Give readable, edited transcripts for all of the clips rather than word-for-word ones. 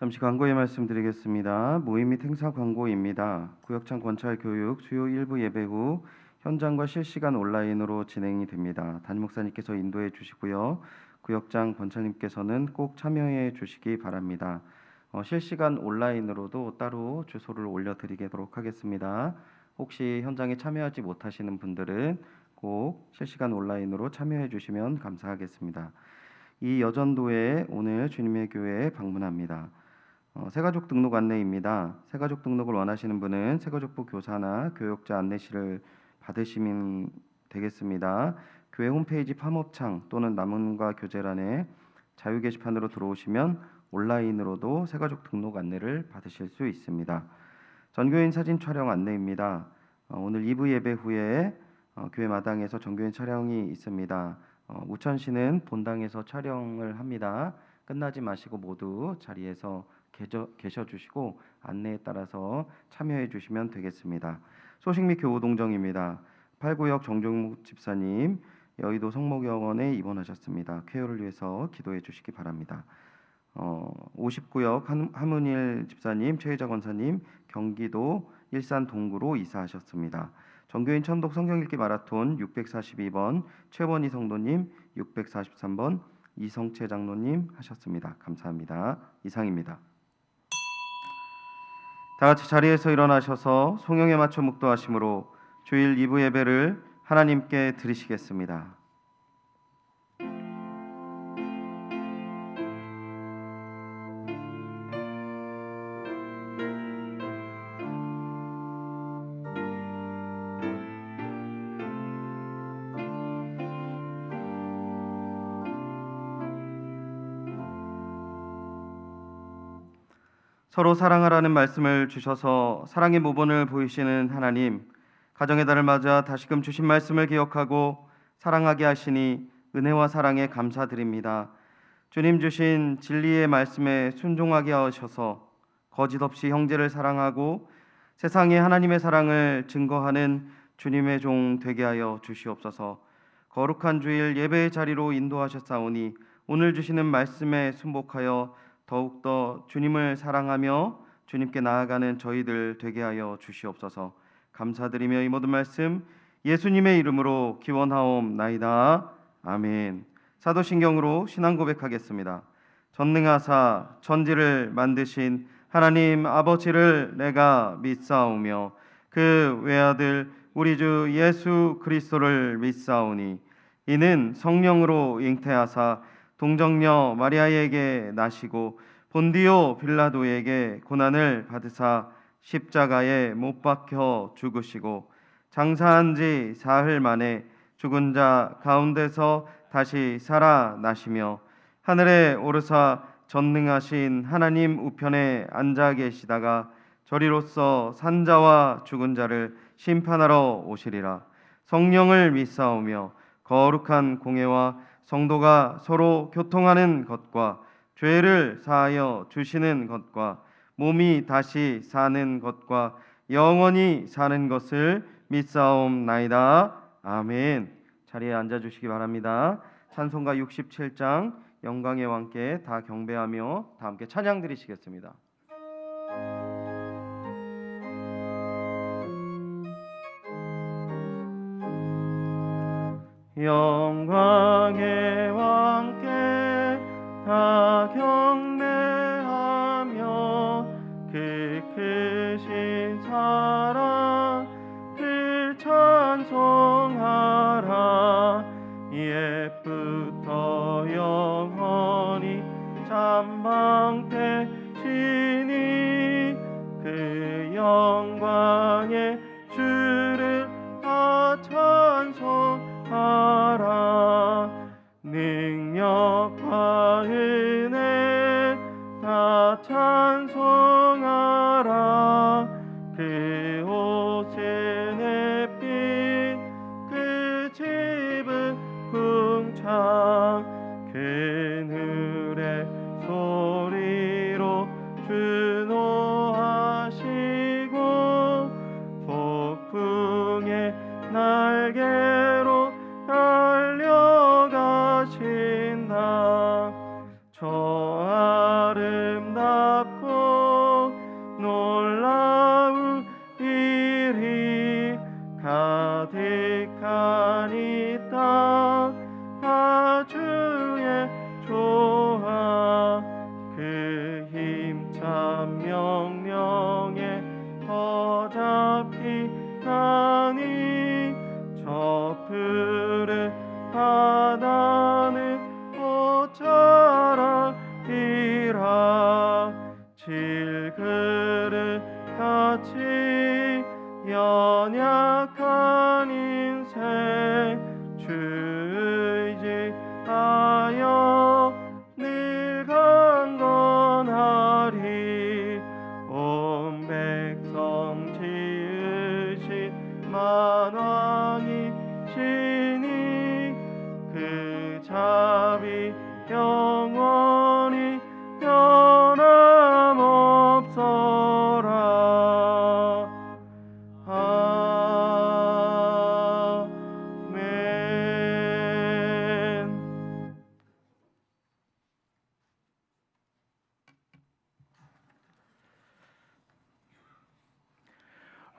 잠시 광고의 말씀드리겠습니다. 모임 및 행사 광고입니다. 구역장 권찰 교육 수요 1부 예배 후 현장과 실시간 온라인으로 진행이 됩니다. 담임 목사님께서 인도해 주시고요. 구역장 권찰님께서는 꼭 참여해 주시기 바랍니다. 실시간 온라인으로도 따로 주소를 올려드리도록 하겠습니다. 혹시 현장에 참여하지 못하시는 분들은 꼭 실시간 온라인으로 참여해 주시면 감사하겠습니다. 이 여전도에 오늘 주님의 교회에 방문합니다. 새가족 등록 안내입니다. 새가족 등록을 원하시는 분은 새가족부 교사나 교육자 안내실을 받으시면 되겠습니다. 교회 홈페이지 팝업창 또는 남은과 교제란에 자유 게시판으로 들어오시면 온라인으로도 새가족 등록 안내를 받으실 수 있습니다. 전교인 사진 촬영 안내입니다. 오늘 2부 예배 후에 교회 마당에서 전교인 촬영이 있습니다. 우천시는 본당에서 촬영을 합니다. 끝나지 마시고 모두 자리에서 계셔 주시고 안내에 따라서 참여해 주시면 되겠습니다. 소식 및 교우 동정입니다. 8구역 정종묵 집사님 여의도 성모병원에 입원하셨습니다. 쾌유를 위해서 기도해 주시기 바랍니다. 50구역 하문일 집사님, 최혜자 권사님 경기도 일산 동구로 이사하셨습니다. 정교인 천독 성경 읽기 마라톤 642번 최원희 성도님, 643번 이성채 장로님 하셨습니다. 감사합니다. 이상입니다. 다 같이 자리에서 일어나셔서 송영에 맞춰 묵도하심으로 주일 2부 예배를 하나님께 드리시겠습니다. 서로 사랑하라는 말씀을 주셔서 사랑의 모본을 보이시는 하나님, 가정의 달을 맞아 다시금 주신 말씀을 기억하고 사랑하게 하시니 은혜와 사랑에 감사드립니다. 주님 주신 진리의 말씀에 순종하게 하셔서 거짓 없이 형제를 사랑하고 세상에 하나님의 사랑을 증거하는 주님의 종 되게 하여 주시옵소서. 거룩한 주일 예배의 자리로 인도하셨사오니 오늘 주시는 말씀에 순복하여 더욱더 주님을 사랑하며 주님께 나아가는 저희들 되게 하여 주시옵소서. 감사드리며 이 모든 말씀 예수님의 이름으로 기원하옵나이다. 아멘. 사도신경으로 신앙 고백하겠습니다. 전능하사 천지를 만드신 하나님 아버지를 내가 믿사오며 그 외아들 우리 주 예수 그리스도를 믿사오니 이는 성령으로 잉태하사 동정녀 마리아에게 나시고 본디오 빌라도에게 고난을 받으사 십자가에 못 박혀 죽으시고 장사한 지 사흘 만에 죽은 자 가운데서 다시 살아나시며 하늘에 오르사 전능하신 하나님 우편에 앉아 계시다가 저리로서 산자와 죽은 자를 심판하러 오시리라. 성령을 믿사오며 거룩한 공회와 성도가 서로 교통하는 것과 죄를 사하여 주시는 것과 몸이 다시 사는 것과 영원히 사는 것을 믿사옵나이다. 아멘. 자리에 앉아주시기 바랍니다. 찬송가 67장 영광의 왕께 다 경배하며 다 함께 찬양 드리시겠습니다. 영광의 왕께 다 경배하며 그 크신 사랑 그 찬송하라. 옛부터 영원히 잠방되시니 그 영광의 주를 다 찬송하라. 능력과 은혜 다 찬송하라. 그 옷은 햇빛 그 집은 궁창 그늘의 소리로 준호하시고 폭풍의 날개로 달려가신다. 저 아름답고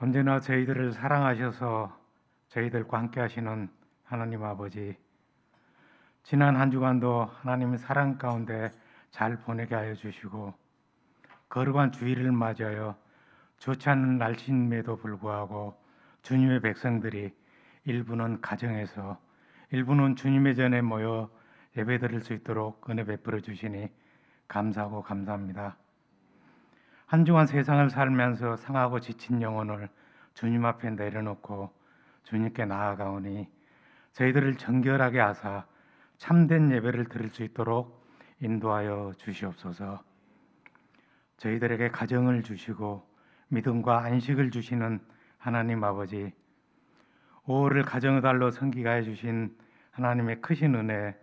언제나 저희들을 사랑하셔서 저희들과 함께 하시는 하나님 아버지, 지난 한 주간도 하나님의 사랑 가운데 잘 보내게 하여 주시고, 거룩한 주일을 맞이하여 좋지 않은 날씨임에도 불구하고 주님의 백성들이 일부는 가정에서, 일부는 주님의 전에 모여 예배드릴 수 있도록 은혜 베풀어 주시니 감사하고 감사합니다. 한 주간 세상을 살면서 상하고 지친 영혼을 주님 앞에 내려놓고 주님께 나아가오니 저희들을 정결하게 하사 참된 예배를 드릴 수 있도록 인도하여 주시옵소서. 저희들에게 가정을 주시고 믿음과 안식을 주시는 하나님 아버지, 5월을 가정의 달로 선기하여 주신 하나님의 크신 은혜에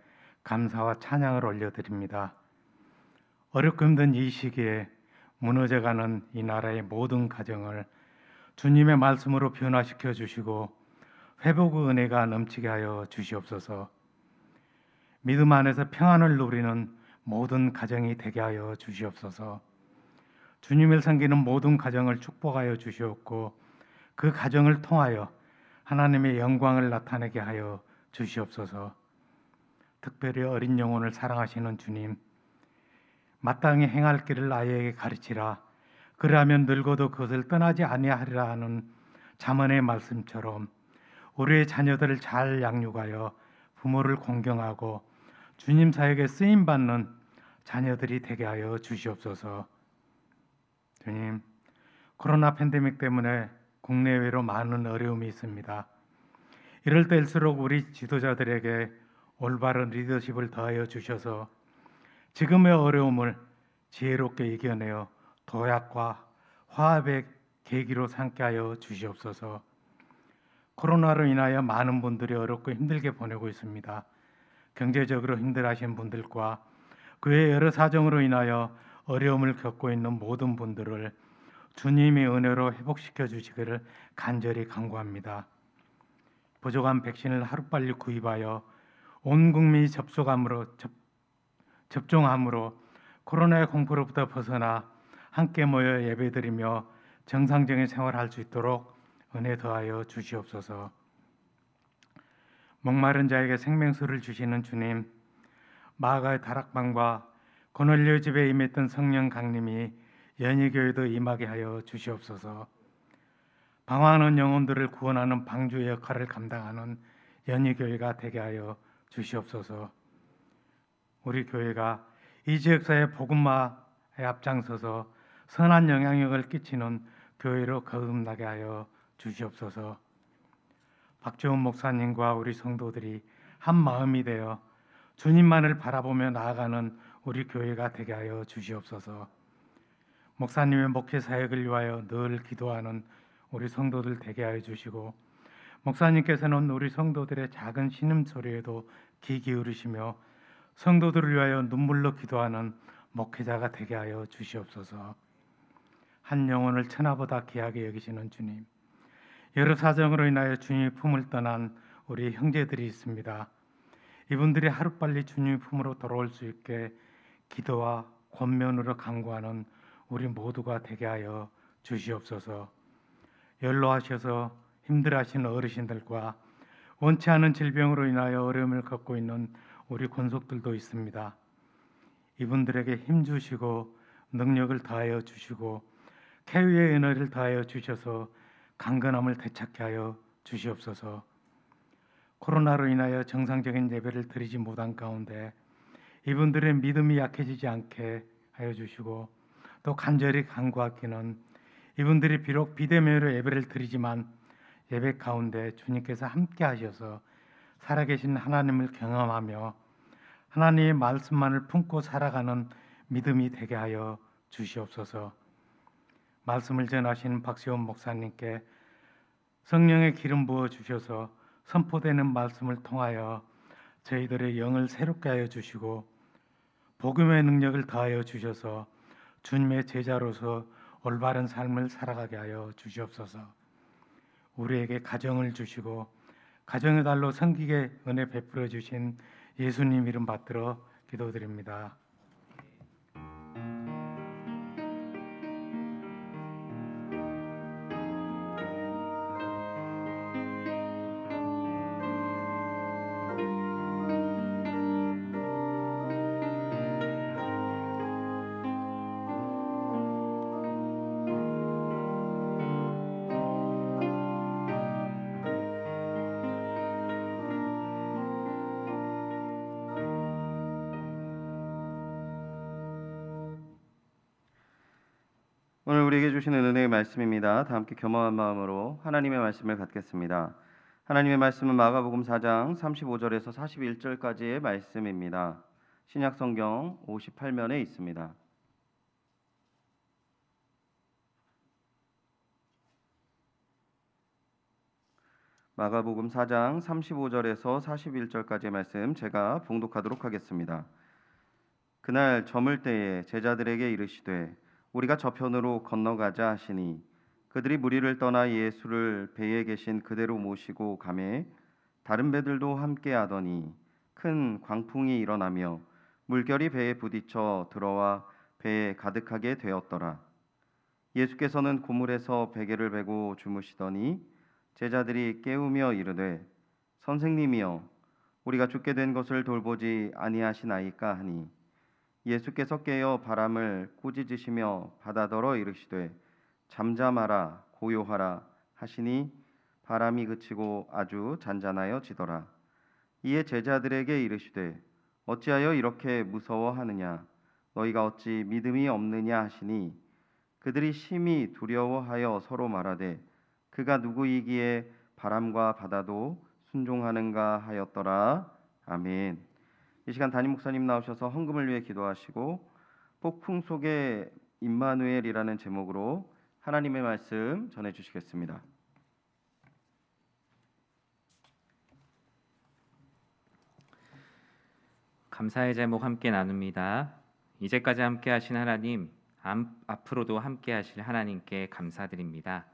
감사와 찬양을 올려드립니다. 어렵고 힘든 이 시기에 무너져가는 이 나라의 모든 가정을 주님의 말씀으로 변화시켜 주시고 회복의 은혜가 넘치게 하여 주시옵소서. 믿음 안에서 평안을 누리는 모든 가정이 되게 하여 주시옵소서. 주님을 섬기는 모든 가정을 축복하여 주시옵고 그 가정을 통하여 하나님의 영광을 나타내게 하여 주시옵소서. 특별히 어린 영혼을 사랑하시는 주님, 마땅히 행할 길을 아이에게 가르치라. 그러하면 늙어도 그것을 떠나지 아니하리라 하는 잠언의 말씀처럼 우리의 자녀들을 잘 양육하여 부모를 공경하고 주님 사역에 쓰임 받는 자녀들이 되게 하여 주시옵소서. 주님, 코로나 팬데믹 때문에 국내외로 많은 어려움이 있습니다. 이럴 때일수록 우리 지도자들에게 올바른 리더십을 더하여 주셔서 지금의 어려움을 지혜롭게 이겨내어 도약과 화합의 계기로 삼게 하여 주시옵소서. 코로나로 인하여 많은 분들이 어렵고 힘들게 보내고 있습니다. 경제적으로 힘들어하신 분들과 그 외 여러 사정으로 인하여 어려움을 겪고 있는 모든 분들을 주님의 은혜로 회복시켜 주시기를 간절히 간구합니다. 부족한 백신을 하루빨리 구입하여 온 국민이 접종함으로 코로나의 공포로부터 벗어나 함께 모여 예배드리며 정상적인 생활할 수 있도록 은혜 더하여 주시옵소서. 목마른 자에게 생명수를 주시는 주님, 마가의 다락방과 고넬료 집에 임했던 성령 강림이 연희교회도 임하게 하여 주시옵소서. 방황하는 영혼들을 구원하는 방주의 역할을 감당하는 연희교회가 되게 하여 주시옵소서. 우리 교회가 이 지역사회 복음화에 앞장서서 선한 영향력을 끼치는 교회로 거듭나게 하여 주시옵소서. 박재훈 목사님과 우리 성도들이 한 마음이 되어 주님만을 바라보며 나아가는 우리 교회가 되게 하여 주시옵소서. 목사님의 목회 사역을 위하여 늘 기도하는 우리 성도들 되게 하여 주시고, 목사님께서는 우리 성도들의 작은 신음소리에도 귀 기울이시며 성도들을 위하여 눈물로 기도하는 목회자가 되게 하여 주시옵소서. 한 영혼을 천하보다 귀하게 여기시는 주님, 여러 사정으로 인하여 주님의 품을 떠난 우리 형제들이 있습니다. 이분들이 하루빨리 주님의 품으로 돌아올 수 있게 기도와 권면으로 간구하는 우리 모두가 되게 하여 주시옵소서. 연로하셔서 힘들어하시는 어르신들과 원치 않은 질병으로 인하여 어려움을 겪고 있는 우리 권속들도 있습니다. 이분들에게 힘 주시고 능력을 더하여 주시고 쾌유의 에너지를 더하여 주셔서 강건함을 되찾게 하여 주시옵소서. 코로나로 인하여 정상적인 예배를 드리지 못한 가운데 이분들의 믿음이 약해지지 않게 하여 주시고, 또 간절히 간구하기는 이분들이 비록 비대면으로 예배를 드리지만 예배 가운데 주님께서 함께 하셔서 살아계신 하나님을 경험하며 하나님의 말씀만을 품고 살아가는 믿음이 되게 하여 주시옵소서. 말씀을 전하시는 박시원 목사님께 성령의 기름 부어 주셔서 선포되는 말씀을 통하여 저희들의 영을 새롭게 하여 주시고 복음의 능력을 더하여 주셔서 주님의 제자로서 올바른 삶을 살아가게 하여 주시옵소서. 우리에게 가정을 주시고 가정의 달로 섬기게 은혜 베풀어 주신 예수님 이름 받들어 기도드립니다. 오늘 우리에게 주시는 은혜의 말씀입니다. 다 함께 겸허한 마음으로 하나님의 말씀을 갖겠습니다. 하나님의 말씀은 마가복음 4장 35절에서 41절까지의 말씀입니다. 신약 성경 58면에 있습니다. 마가복음 4장 35절에서 41절까지의 말씀 제가 봉독하도록 하겠습니다. 그날 저물 때에 제자들에게 이르시되 우리가 저편으로 건너가자 하시니 그들이 무리를 떠나 예수를 배에 계신 그대로 모시고 가매 다른 배들도 함께 하더니 큰 광풍이 일어나며 물결이 배에 부딪혀 들어와 배에 가득하게 되었더라. 예수께서는 고물에서 베개를 베고 주무시더니 제자들이 깨우며 이르되 선생님이여 우리가 죽게 된 것을 돌보지 아니하시나이까 하니 예수께서 깨어 바람을 꾸짖으시며 바다더러 이르시되 잠잠하라 고요하라 하시니 바람이 그치고 아주 잔잔하여 지더라. 이에 제자들에게 이르시되 어찌하여 이렇게 무서워하느냐 너희가 어찌 믿음이 없느냐 하시니 그들이 심히 두려워하여 서로 말하되 그가 누구이기에 바람과 바다도 순종하는가 하였더라. 아멘. 이 시간 담임 목사님 나오셔서 헌금을 위해 기도하시고 폭풍 속의 임마누엘이라는 제목으로 하나님의 말씀 전해 주시겠습니다. 감사의 제목 함께 나눕니다. 이제까지 함께 하신 하나님, 앞으로도 함께 하실 하나님께 감사드립니다.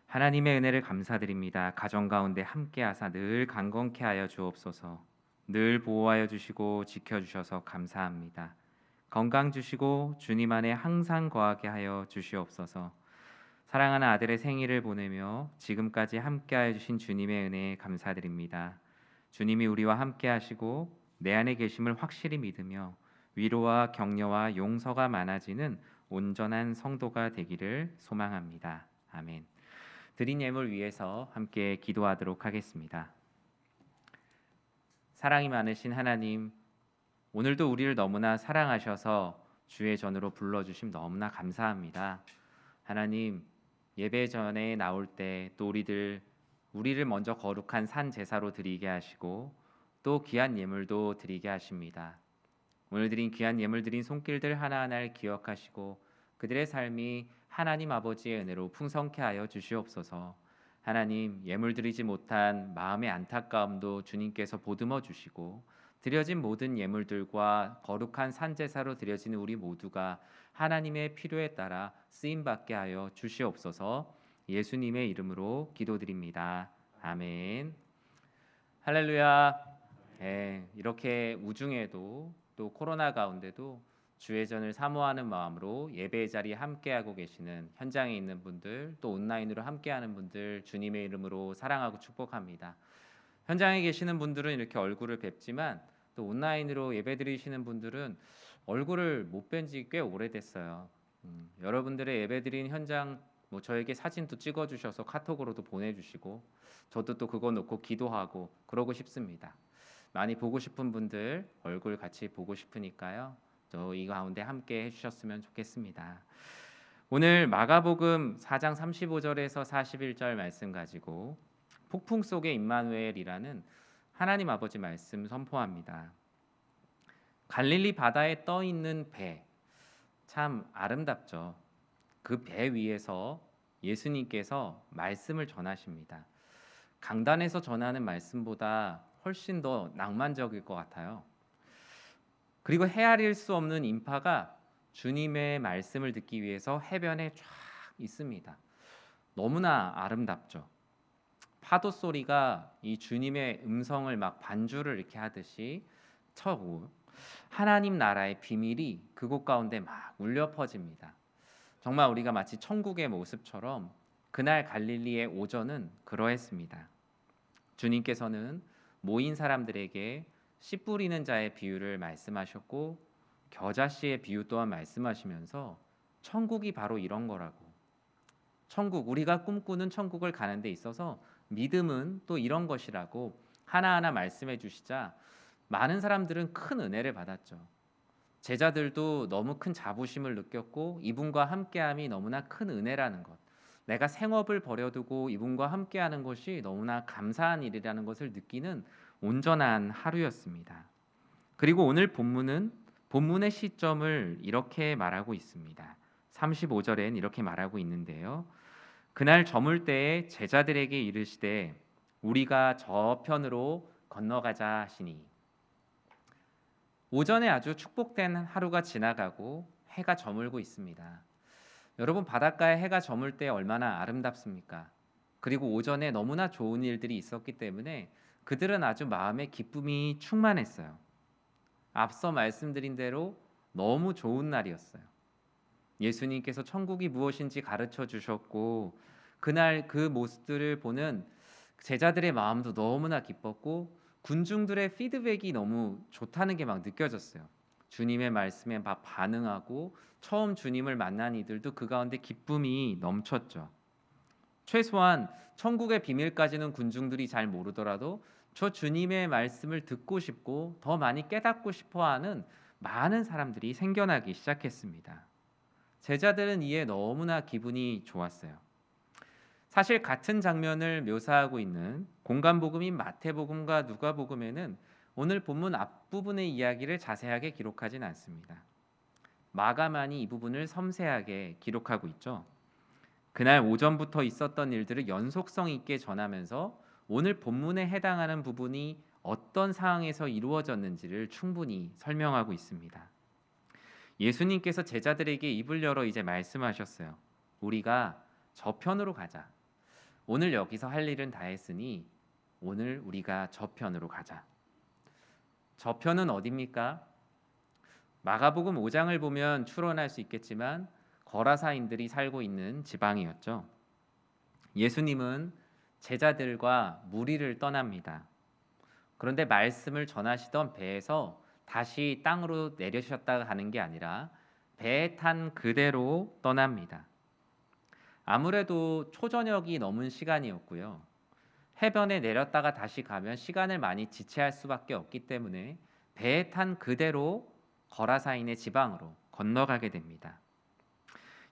하나님의 은혜를 감사드립니다. 가정 가운데 함께 하사 늘 강건케 하여 주옵소서. 늘 보호하여 주시고 지켜주셔서 감사합니다. 건강 주시고 주님 안에 항상 거하게 하여 주시옵소서. 사랑하는 아들의 생일을 보내며 지금까지 함께하여 주신 주님의 은혜에 감사드립니다. 주님이 우리와 함께 하시고 내 안에 계심을 확실히 믿으며 위로와 격려와 용서가 많아지는 온전한 성도가 되기를 소망합니다. 아멘. 드린 예물 위해서 함께 기도하도록 하겠습니다. 사랑이 많으신 하나님, 오늘도 우리를 너무나 사랑하셔서 주의 전으로 불러주심 너무나 감사합니다. 하나님, 예배 전에 나올 때 또 우리를 먼저 거룩한 산 제사로 드리게 하시고 또 귀한 예물도 드리게 하십니다. 오늘 드린 귀한 예물 드린 손길들 하나하나를 기억하시고 그들의 삶이 하나님 아버지의 은혜로 풍성케 하여 주시옵소서. 하나님, 예물 드리지 못한 마음의 안타까움도 주님께서 보듬어 주시고 드려진 모든 예물들과 거룩한 산제사로 드려지는 우리 모두가 하나님의 필요에 따라 쓰임받게 하여 주시옵소서. 예수님의 이름으로 기도드립니다. 아멘. 할렐루야. 이렇게 우중에도 또 코로나 가운데도 주의 전을 사모하는 마음으로 예배의 자리에 함께하고 계시는 현장에 있는 분들, 또 온라인으로 함께하는 분들 주님의 이름으로 사랑하고 축복합니다. 현장에 계시는 분들은 이렇게 얼굴을 뵙지만 또 온라인으로 예배드리시는 분들은 얼굴을 못 뵌 지 꽤 오래됐어요. 여러분들의 예배드린 현장 저에게 사진도 찍어주셔서 카톡으로도 보내주시고 저도 또 그거 놓고 기도하고 그러고 싶습니다. 많이 보고 싶은 분들 얼굴 같이 보고 싶으니까요. 이 가운데 함께 해주셨으면 좋겠습니다. 오늘 마가복음 4장 35절에서 41절 말씀 가지고 폭풍 속의 임마누엘이라는 하나님 아버지 말씀 선포합니다. 갈릴리 바다에 떠 있는 배, 참 아름답죠. 그 배 위에서 예수님께서 말씀을 전하십니다. 강단에서 전하는 말씀보다 훨씬 더 낭만적일 것 같아요. 그리고 헤아릴 수 없는 인파가 주님의 말씀을 듣기 위해서 해변에 쫙 있습니다. 너무나 아름답죠. 파도 소리가 이 주님의 음성을 막 반주를 이렇게 하듯이 쳐오고 하나님 나라의 비밀이 그곳 가운데 막 울려 퍼집니다. 정말 우리가 마치 천국의 모습처럼 그날 갈릴리의 오전은 그러했습니다. 주님께서는 모인 사람들에게 씨 뿌리는 자의 비유를 말씀하셨고 겨자씨의 비유 또한 말씀하시면서 천국이 바로 이런 거라고, 천국, 우리가 꿈꾸는 천국을 가는 데 있어서 믿음은 또 이런 것이라고 하나하나 말씀해 주시자 많은 사람들은 큰 은혜를 받았죠. 제자들도 너무 큰 자부심을 느꼈고 이분과 함께함이 너무나 큰 은혜라는 것, 내가 생업을 버려두고 이분과 함께하는 것이 너무나 감사한 일이라는 것을 느끼는 온전한 하루였습니다. 그리고 오늘 본문의 시점을 이렇게 말하고 있습니다. 35절엔 이렇게 말하고 있는데요. 그날 저물 때에 제자들에게 이르시되 우리가 저편으로 건너가자 하시니. 오전에 아주 축복된 하루가 지나가고 해가 저물고 있습니다. 여러분, 바닷가에 해가 저물 때 얼마나 아름답습니까? 그리고 오전에 너무나 좋은 일들이 있었기 때문에 그들은 아주 마음에 기쁨이 충만했어요. 앞서 말씀드린 대로 너무 좋은 날이었어요. 예수님께서 천국이 무엇인지 가르쳐 주셨고 그날 그 모습들을 보는 제자들의 마음도 너무나 기뻤고 군중들의 피드백이 너무 좋다는 게 막 느껴졌어요. 주님의 말씀에 막 반응하고 처음 주님을 만난 이들도 그 가운데 기쁨이 넘쳤죠. 최소한 천국의 비밀까지는 군중들이 잘 모르더라도 저 주님의 말씀을 듣고 싶고 더 많이 깨닫고 싶어하는 많은 사람들이 생겨나기 시작했습니다. 제자들은 이에 너무나 기분이 좋았어요. 사실 같은 장면을 묘사하고 있는 공간복음인 마태복음과 누가복음에는 오늘 본문 앞부분의 이야기를 자세하게 기록하진 않습니다. 마가만이 이 부분을 섬세하게 기록하고 있죠. 그날 오전부터 있었던 일들을 연속성 있게 전하면서 오늘 본문에 해당하는 부분이 어떤 상황에서 이루어졌는지를 충분히 설명하고 있습니다. 예수님께서 제자들에게 입을 열어 이제 말씀하셨어요. 우리가 저편으로 가자. 오늘 여기서 할 일은 다 했으니 오늘 우리가 저편으로 가자. 저편은 어디입니까? 마가복음 5장을 보면 추론할 수 있겠지만 거라사인들이 살고 있는 지방이었죠. 예수님은 제자들과 무리를 떠납니다. 그런데 말씀을 전하시던 배에서 다시 땅으로 내려셨다가 가는 게 아니라 배에 탄 그대로 떠납니다. 아무래도 초저녁이 넘은 시간이었고요. 해변에 내렸다가 다시 가면 시간을 많이 지체할 수밖에 없기 때문에 배에 탄 그대로 거라사인의 지방으로 건너가게 됩니다.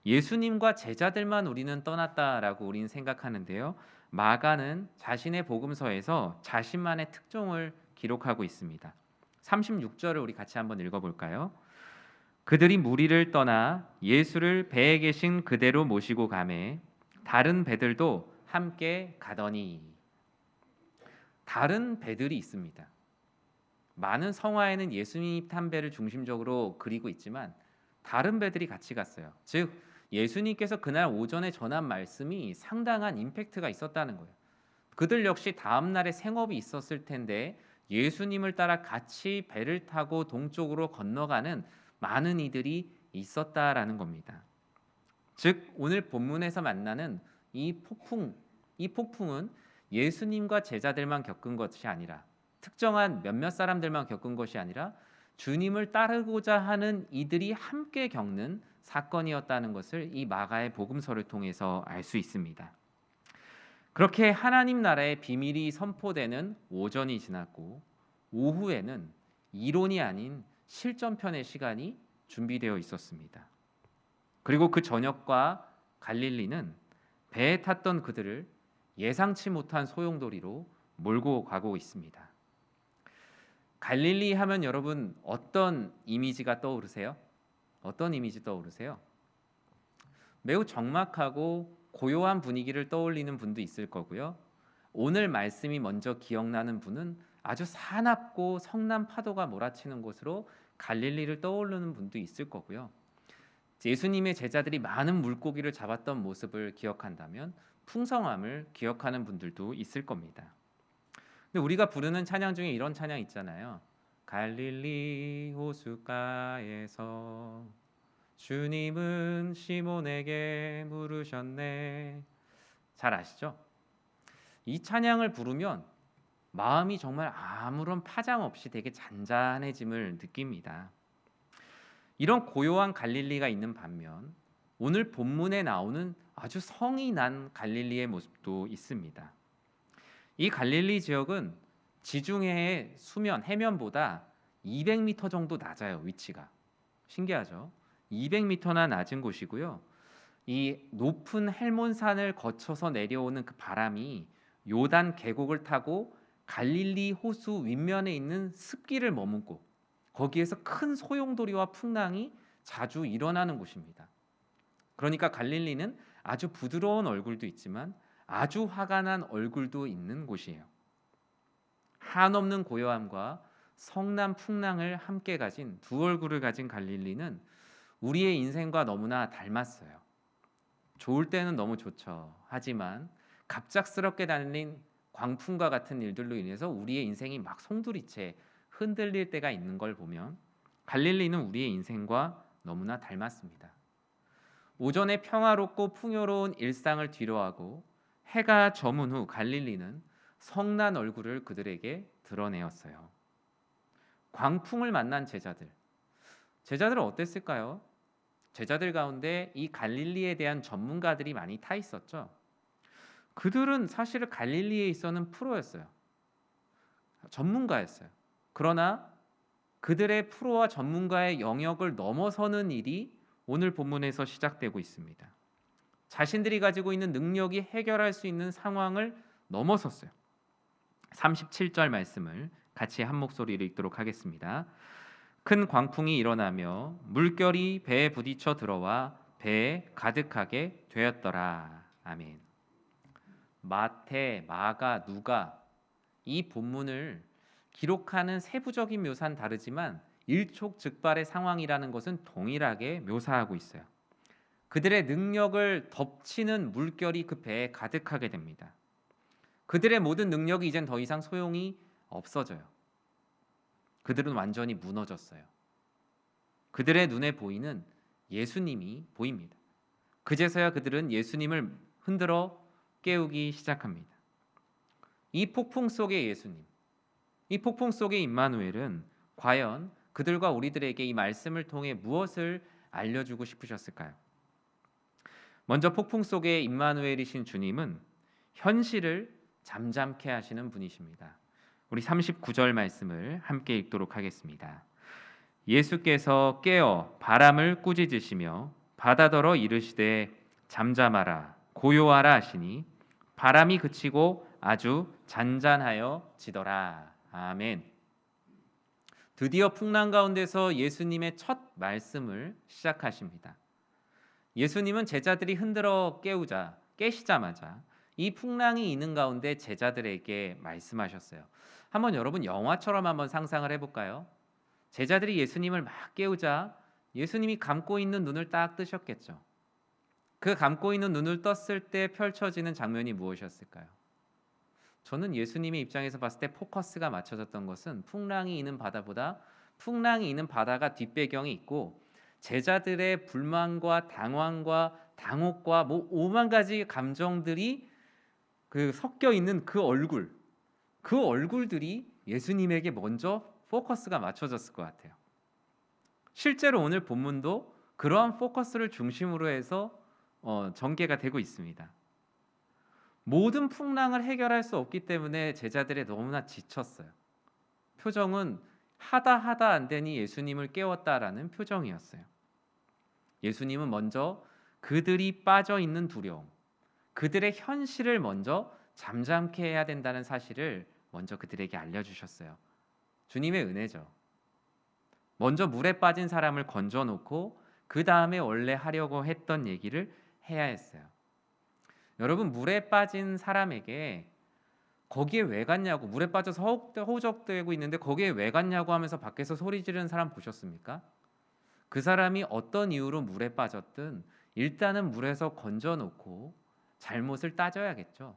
예수님과 제자들만 우리는 떠났다라고 우리는 생각하는데요. 마가는 자신의 복음서에서 자신만의 특종을 기록하고 있습니다. 36절을 우리 같이 한번 읽어볼까요? 그들이 무리를 떠나 예수를 배에 계신 그대로 모시고 가매 다른 배들도 함께 가더니. 다른 배들이 있습니다. 많은 성화에는 예수님 탄 배를 중심적으로 그리고 있지만 다른 배들이 같이 갔어요. 즉 예수님께서 그날 오전에 전한 말씀이 상당한 임팩트가 있었다는 거예요. 그들 역시 다음 날에 생업이 있었을 텐데 예수님을 따라 같이 배를 타고 동쪽으로 건너가는 많은 이들이 있었다라는 겁니다. 즉 오늘 본문에서 만나는 이 폭풍은 예수님과 제자들만 겪은 것이 아니라 특정한 몇몇 사람들만 겪은 것이 아니라 주님을 따르고자 하는 이들이 함께 겪는 사건이었다는 것을 이 마가의 복음서를 통해서 알 수 있습니다. 그렇게 하나님 나라의 비밀이 선포되는 오전이 지났고 오후에는 이론이 아닌 실전편의 시간이 준비되어 있었습니다. 그리고 그 저녁과 갈릴리는 배에 탔던 그들을 예상치 못한 소용돌이로 몰고 가고 있습니다. 갈릴리 하면 여러분 어떤 이미지가 떠오르세요? 어떤 이미지 떠오르세요? 매우 적막하고 고요한 분위기를 떠올리는 분도 있을 거고요. 오늘 말씀이 먼저 기억나는 분은 아주 사납고 성난 파도가 몰아치는 곳으로 갈릴리를 떠오르는 분도 있을 거고요. 예수님의 제자들이 많은 물고기를 잡았던 모습을 기억한다면 풍성함을 기억하는 분들도 있을 겁니다. 근데 우리가 부르는 찬양 중에 이런 찬양 있잖아요. 갈릴리 호숫가에서 주님은 시몬에게 물으셨네. 잘 아시죠? 이 찬양을 부르면 마음이 정말 아무런 파장 없이 되게 잔잔해짐을 느낍니다. 이런 고요한 갈릴리가 있는 반면 오늘 본문에 나오는 아주 성이 난 갈릴리의 모습도 있습니다. 이 갈릴리 지역은 지중해의 수면, 해면보다 200m 정도 낮아요, 위치가. 신기하죠? 200m나 낮은 곳이고요. 이 높은 헬몬산을 거쳐서 내려오는 그 바람이 요단 계곡을 타고 갈릴리 호수 윗면에 있는 습기를 머금고 거기에서 큰 소용돌이와 풍랑이 자주 일어나는 곳입니다. 그러니까 갈릴리는 아주 부드러운 얼굴도 있지만 아주 화가 난 얼굴도 있는 곳이에요. 한없는 고요함과 성난 풍랑을 함께 가진 두 얼굴을 가진 갈릴리는 우리의 인생과 너무나 닮았어요. 좋을 때는 너무 좋죠. 하지만 갑작스럽게 달린 광풍과 같은 일들로 인해서 우리의 인생이 막 송두리째 흔들릴 때가 있는 걸 보면 갈릴리는 우리의 인생과 너무나 닮았습니다. 오전에 평화롭고 풍요로운 일상을 뒤로하고 해가 저문 후 갈릴리는 성난 얼굴을 그들에게 드러내었어요. 광풍을 만난 제자들은 어땠을까요? 제자들 가운데 이 갈릴리에 대한 전문가들이 많이 타 있었죠. 그들은 사실 갈릴리에 있어는 프로였어요. 전문가였어요. 그러나 그들의 프로와 전문가의 영역을 넘어서는 일이 오늘 본문에서 시작되고 있습니다. 자신들이 가지고 있는 능력이 해결할 수 있는 상황을 넘어섰어요. 37절 말씀을 같이 한 목소리로 읽도록 하겠습니다. 큰 광풍이 일어나며 물결이 배에 부딪혀 들어와 배에 가득하게 되었더라. 아멘. 마태, 마가, 누가 이 본문을 기록하는 세부적인 묘사는 다르지만 일촉즉발의 상황이라는 것은 동일하게 묘사하고 있어요. 그들의 능력을 덮치는 물결이 그 배에 가득하게 됩니다. 그들의 모든 능력이 이젠 더 이상 소용이 없어져요. 그들은 완전히 무너졌어요. 그들의 눈에 보이는 예수님이 보입니다. 그제서야 그들은 예수님을 흔들어 깨우기 시작합니다. 이 폭풍 속의 예수님, 이 폭풍 속의 임마누엘은 과연 그들과 우리들에게 이 말씀을 통해 무엇을 알려주고 싶으셨을까요? 먼저 폭풍 속의 임마누엘이신 주님은 현실을 잠잠케 하시는 분이십니다. 우리 39절 말씀을 함께 읽도록 하겠습니다. 예수께서 깨어 바람을 꾸짖으시며 바다더러 이르시되 잠잠하라 고요하라 하시니 바람이 그치고 아주 잔잔하여 지더라. 아멘. 드디어 풍랑 가운데서 예수님의 첫 말씀을 시작하십니다. 예수님은 제자들이 흔들어 깨시자마자 이 풍랑이 있는 가운데 제자들에게 말씀하셨어요. 한번 여러분 영화처럼 한번 상상을 해볼까요? 제자들이 예수님을 막 깨우자 예수님이 감고 있는 눈을 딱 뜨셨겠죠. 그 감고 있는 눈을 떴을 때 펼쳐지는 장면이 무엇이었을까요? 저는 예수님의 입장에서 봤을 때 포커스가 맞춰졌던 것은 풍랑이 있는 바다보다 풍랑이 있는 바다가 뒷배경이 있고 제자들의 불만과 당황과 당혹과 뭐 오만 가지 감정들이 섞여 있는 그 얼굴들이 예수님에게 먼저 포커스가 맞춰졌을 것 같아요. 실제로 오늘 본문도 그러한 포커스를 중심으로 해서 전개가 되고 있습니다. 모든 풍랑을 해결할 수 없기 때문에 제자들이 너무나 지쳤어요. 표정은 하다 안 되니 예수님을 깨웠다라는 표정이었어요. 예수님은 먼저 그들이 빠져 있는 두려움, 그들의 현실을 먼저 잠잠케 해야 된다는 사실을 먼저 그들에게 알려주셨어요. 주님의 은혜죠. 먼저 물에 빠진 사람을 건져놓고 그 다음에 원래 하려고 했던 얘기를 해야 했어요. 여러분, 물에 빠진 사람에게 거기에 왜 갔냐고, 물에 빠져서 허우적대고 있는데 거기에 왜 갔냐고 하면서 밖에서 소리 지르는 사람 보셨습니까? 그 사람이 어떤 이유로 물에 빠졌든 일단은 물에서 건져놓고 잘못을 따져야겠죠.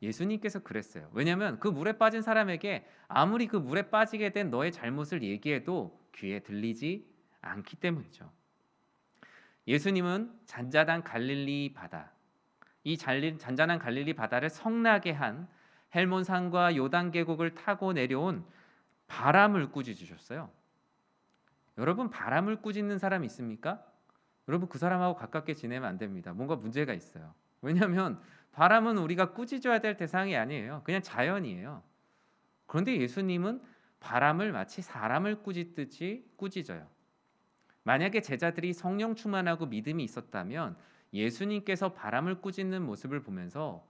예수님께서 그랬어요. 왜냐하면 그 물에 빠진 사람에게 아무리 그 물에 빠지게 된 너의 잘못을 얘기해도 귀에 들리지 않기 때문이죠. 예수님은 잔잔한 갈릴리 바다, 이 잔잔한 갈릴리 바다를 성나게 한 헬몬산과 요단 계곡을 타고 내려온 바람을 꾸짖으셨어요. 여러분, 바람을 꾸짖는 사람 있습니까? 여러분, 그 사람하고 가깝게 지내면 안 됩니다. 뭔가 문제가 있어요. 왜냐하면 바람은 우리가 꾸짖어야 될 대상이 아니에요. 그냥 자연이에요. 그런데 예수님은 바람을 마치 사람을 꾸짖듯이 꾸짖어요. 만약에 제자들이 성령 충만하고 믿음이 있었다면 예수님께서 바람을 꾸짖는 모습을 보면서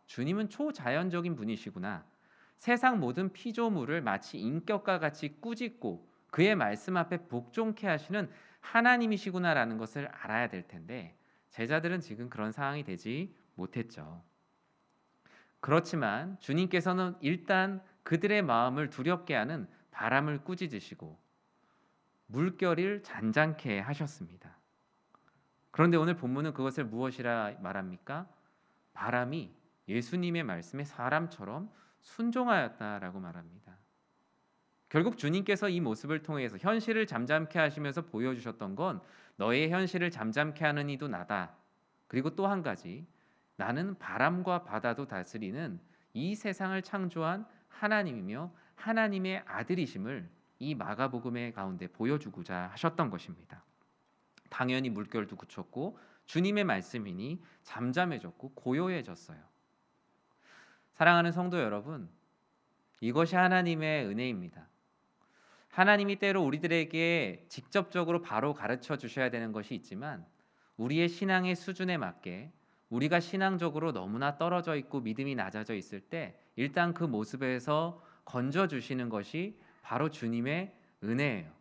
주님은 초자연적인 분이시구나. 세상 모든 피조물을 마치 인격과 같이 꾸짖고 그의 말씀 앞에 복종케 하시는 하나님이시구나라는 것을 알아야 될 텐데 제자들은 지금 그런 상황이 되지 못했죠. 그렇지만 주님께서는 일단 그들의 마음을 두렵게 하는 바람을 꾸짖으시고 물결을 잔잔케 하셨습니다. 그런데 오늘 본문은 그것을 무엇이라 말합니까? 바람이 예수님의 말씀에 사람처럼 순종하였다라고 말합니다. 결국 주님께서 이 모습을 통해서 현실을 잠잠케 하시면서 보여주셨던 건 너의 현실을 잠잠케 하는 이도 나다. 그리고 또 한 가지, 나는 바람과 바다도 다스리는 이 세상을 창조한 하나님이며 하나님의 아들이심을 이 마가복음의 가운데 보여주고자 하셨던 것입니다. 당연히 물결도 그쳤고 주님의 말씀이니 잠잠해졌고 고요해졌어요. 사랑하는 성도 여러분, 이것이 하나님의 은혜입니다. 하나님이 때로 우리들에게 직접적으로 바로 가르쳐 주셔야 되는 것이 있지만 우리의 신앙의 수준에 맞게 우리가 신앙적으로 너무나 떨어져 있고 믿음이 낮아져 있을 때 일단 그 모습에서 건져 주시는 것이 바로 주님의 은혜예요.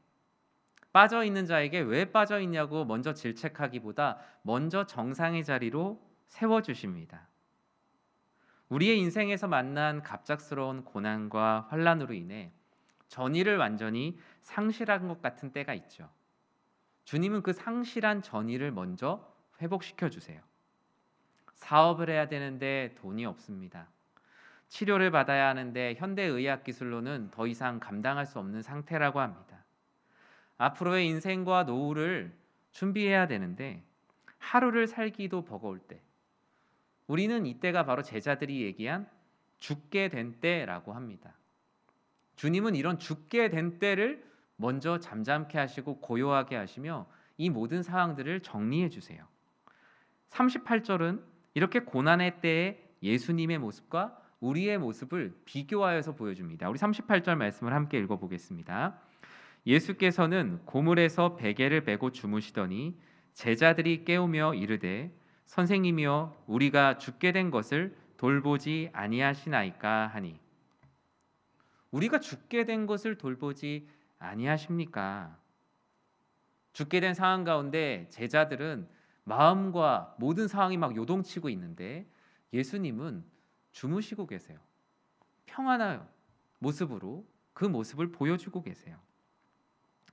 빠져 있는 자에게 왜 빠져 있냐고 먼저 질책하기보다 먼저 정상의 자리로 세워 주십니다. 우리의 인생에서 만난 갑작스러운 고난과 환난으로 인해 전의를 완전히 상실한 것 같은 때가 있죠. 주님은 그 상실한 전의를 먼저 회복시켜 주세요. 사업을 해야 되는데 돈이 없습니다. 치료를 받아야 하는데 현대의학 기술로는 더 이상 감당할 수 없는 상태라고 합니다. 앞으로의 인생과 노후를 준비해야 되는데 하루를 살기도 버거울 때 우리는 이때가 바로 제자들이 얘기한 죽게 된 때라고 합니다. 주님은 이런 죽게 된 때를 먼저 잠잠케 하시고 고요하게 하시며 이 모든 상황들을 정리해 주세요. 38절은 이렇게 고난의 때에 예수님의 모습과 우리의 모습을 비교하여서 보여줍니다. 우리 38절 말씀을 함께 읽어보겠습니다. 예수께서는 고물에서 베개를 메고 주무시더니 제자들이 깨우며 이르되 선생님이여 우리가 죽게 된 것을 돌보지 아니하시나이까 하니. 우리가 죽게 된 것을 돌보지 아니하십니까? 죽게 된 상황 가운데 제자들은 마음과 모든 상황이 막 요동치고 있는데 예수님은 주무시고 계세요. 평안한 모습으로 그 모습을 보여주고 계세요.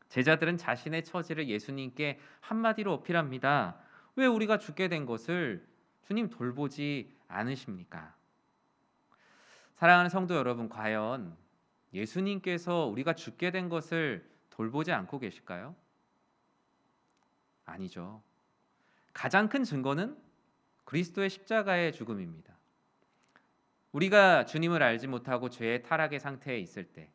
제자들은 자신의 처지를 예수님께 한마디로 어필합니다. 왜 우리가 죽게 된 것을 주님 돌보지 않으십니까? 사랑하는 성도 여러분, 과연 예수님께서 우리가 죽게 된 것을 돌보지 않고 계실까요? 아니죠. 가장 큰 증거는 그리스도의 십자가의 죽음입니다. 우리가 주님을 알지 못하고 죄의 타락의 상태에 있을 때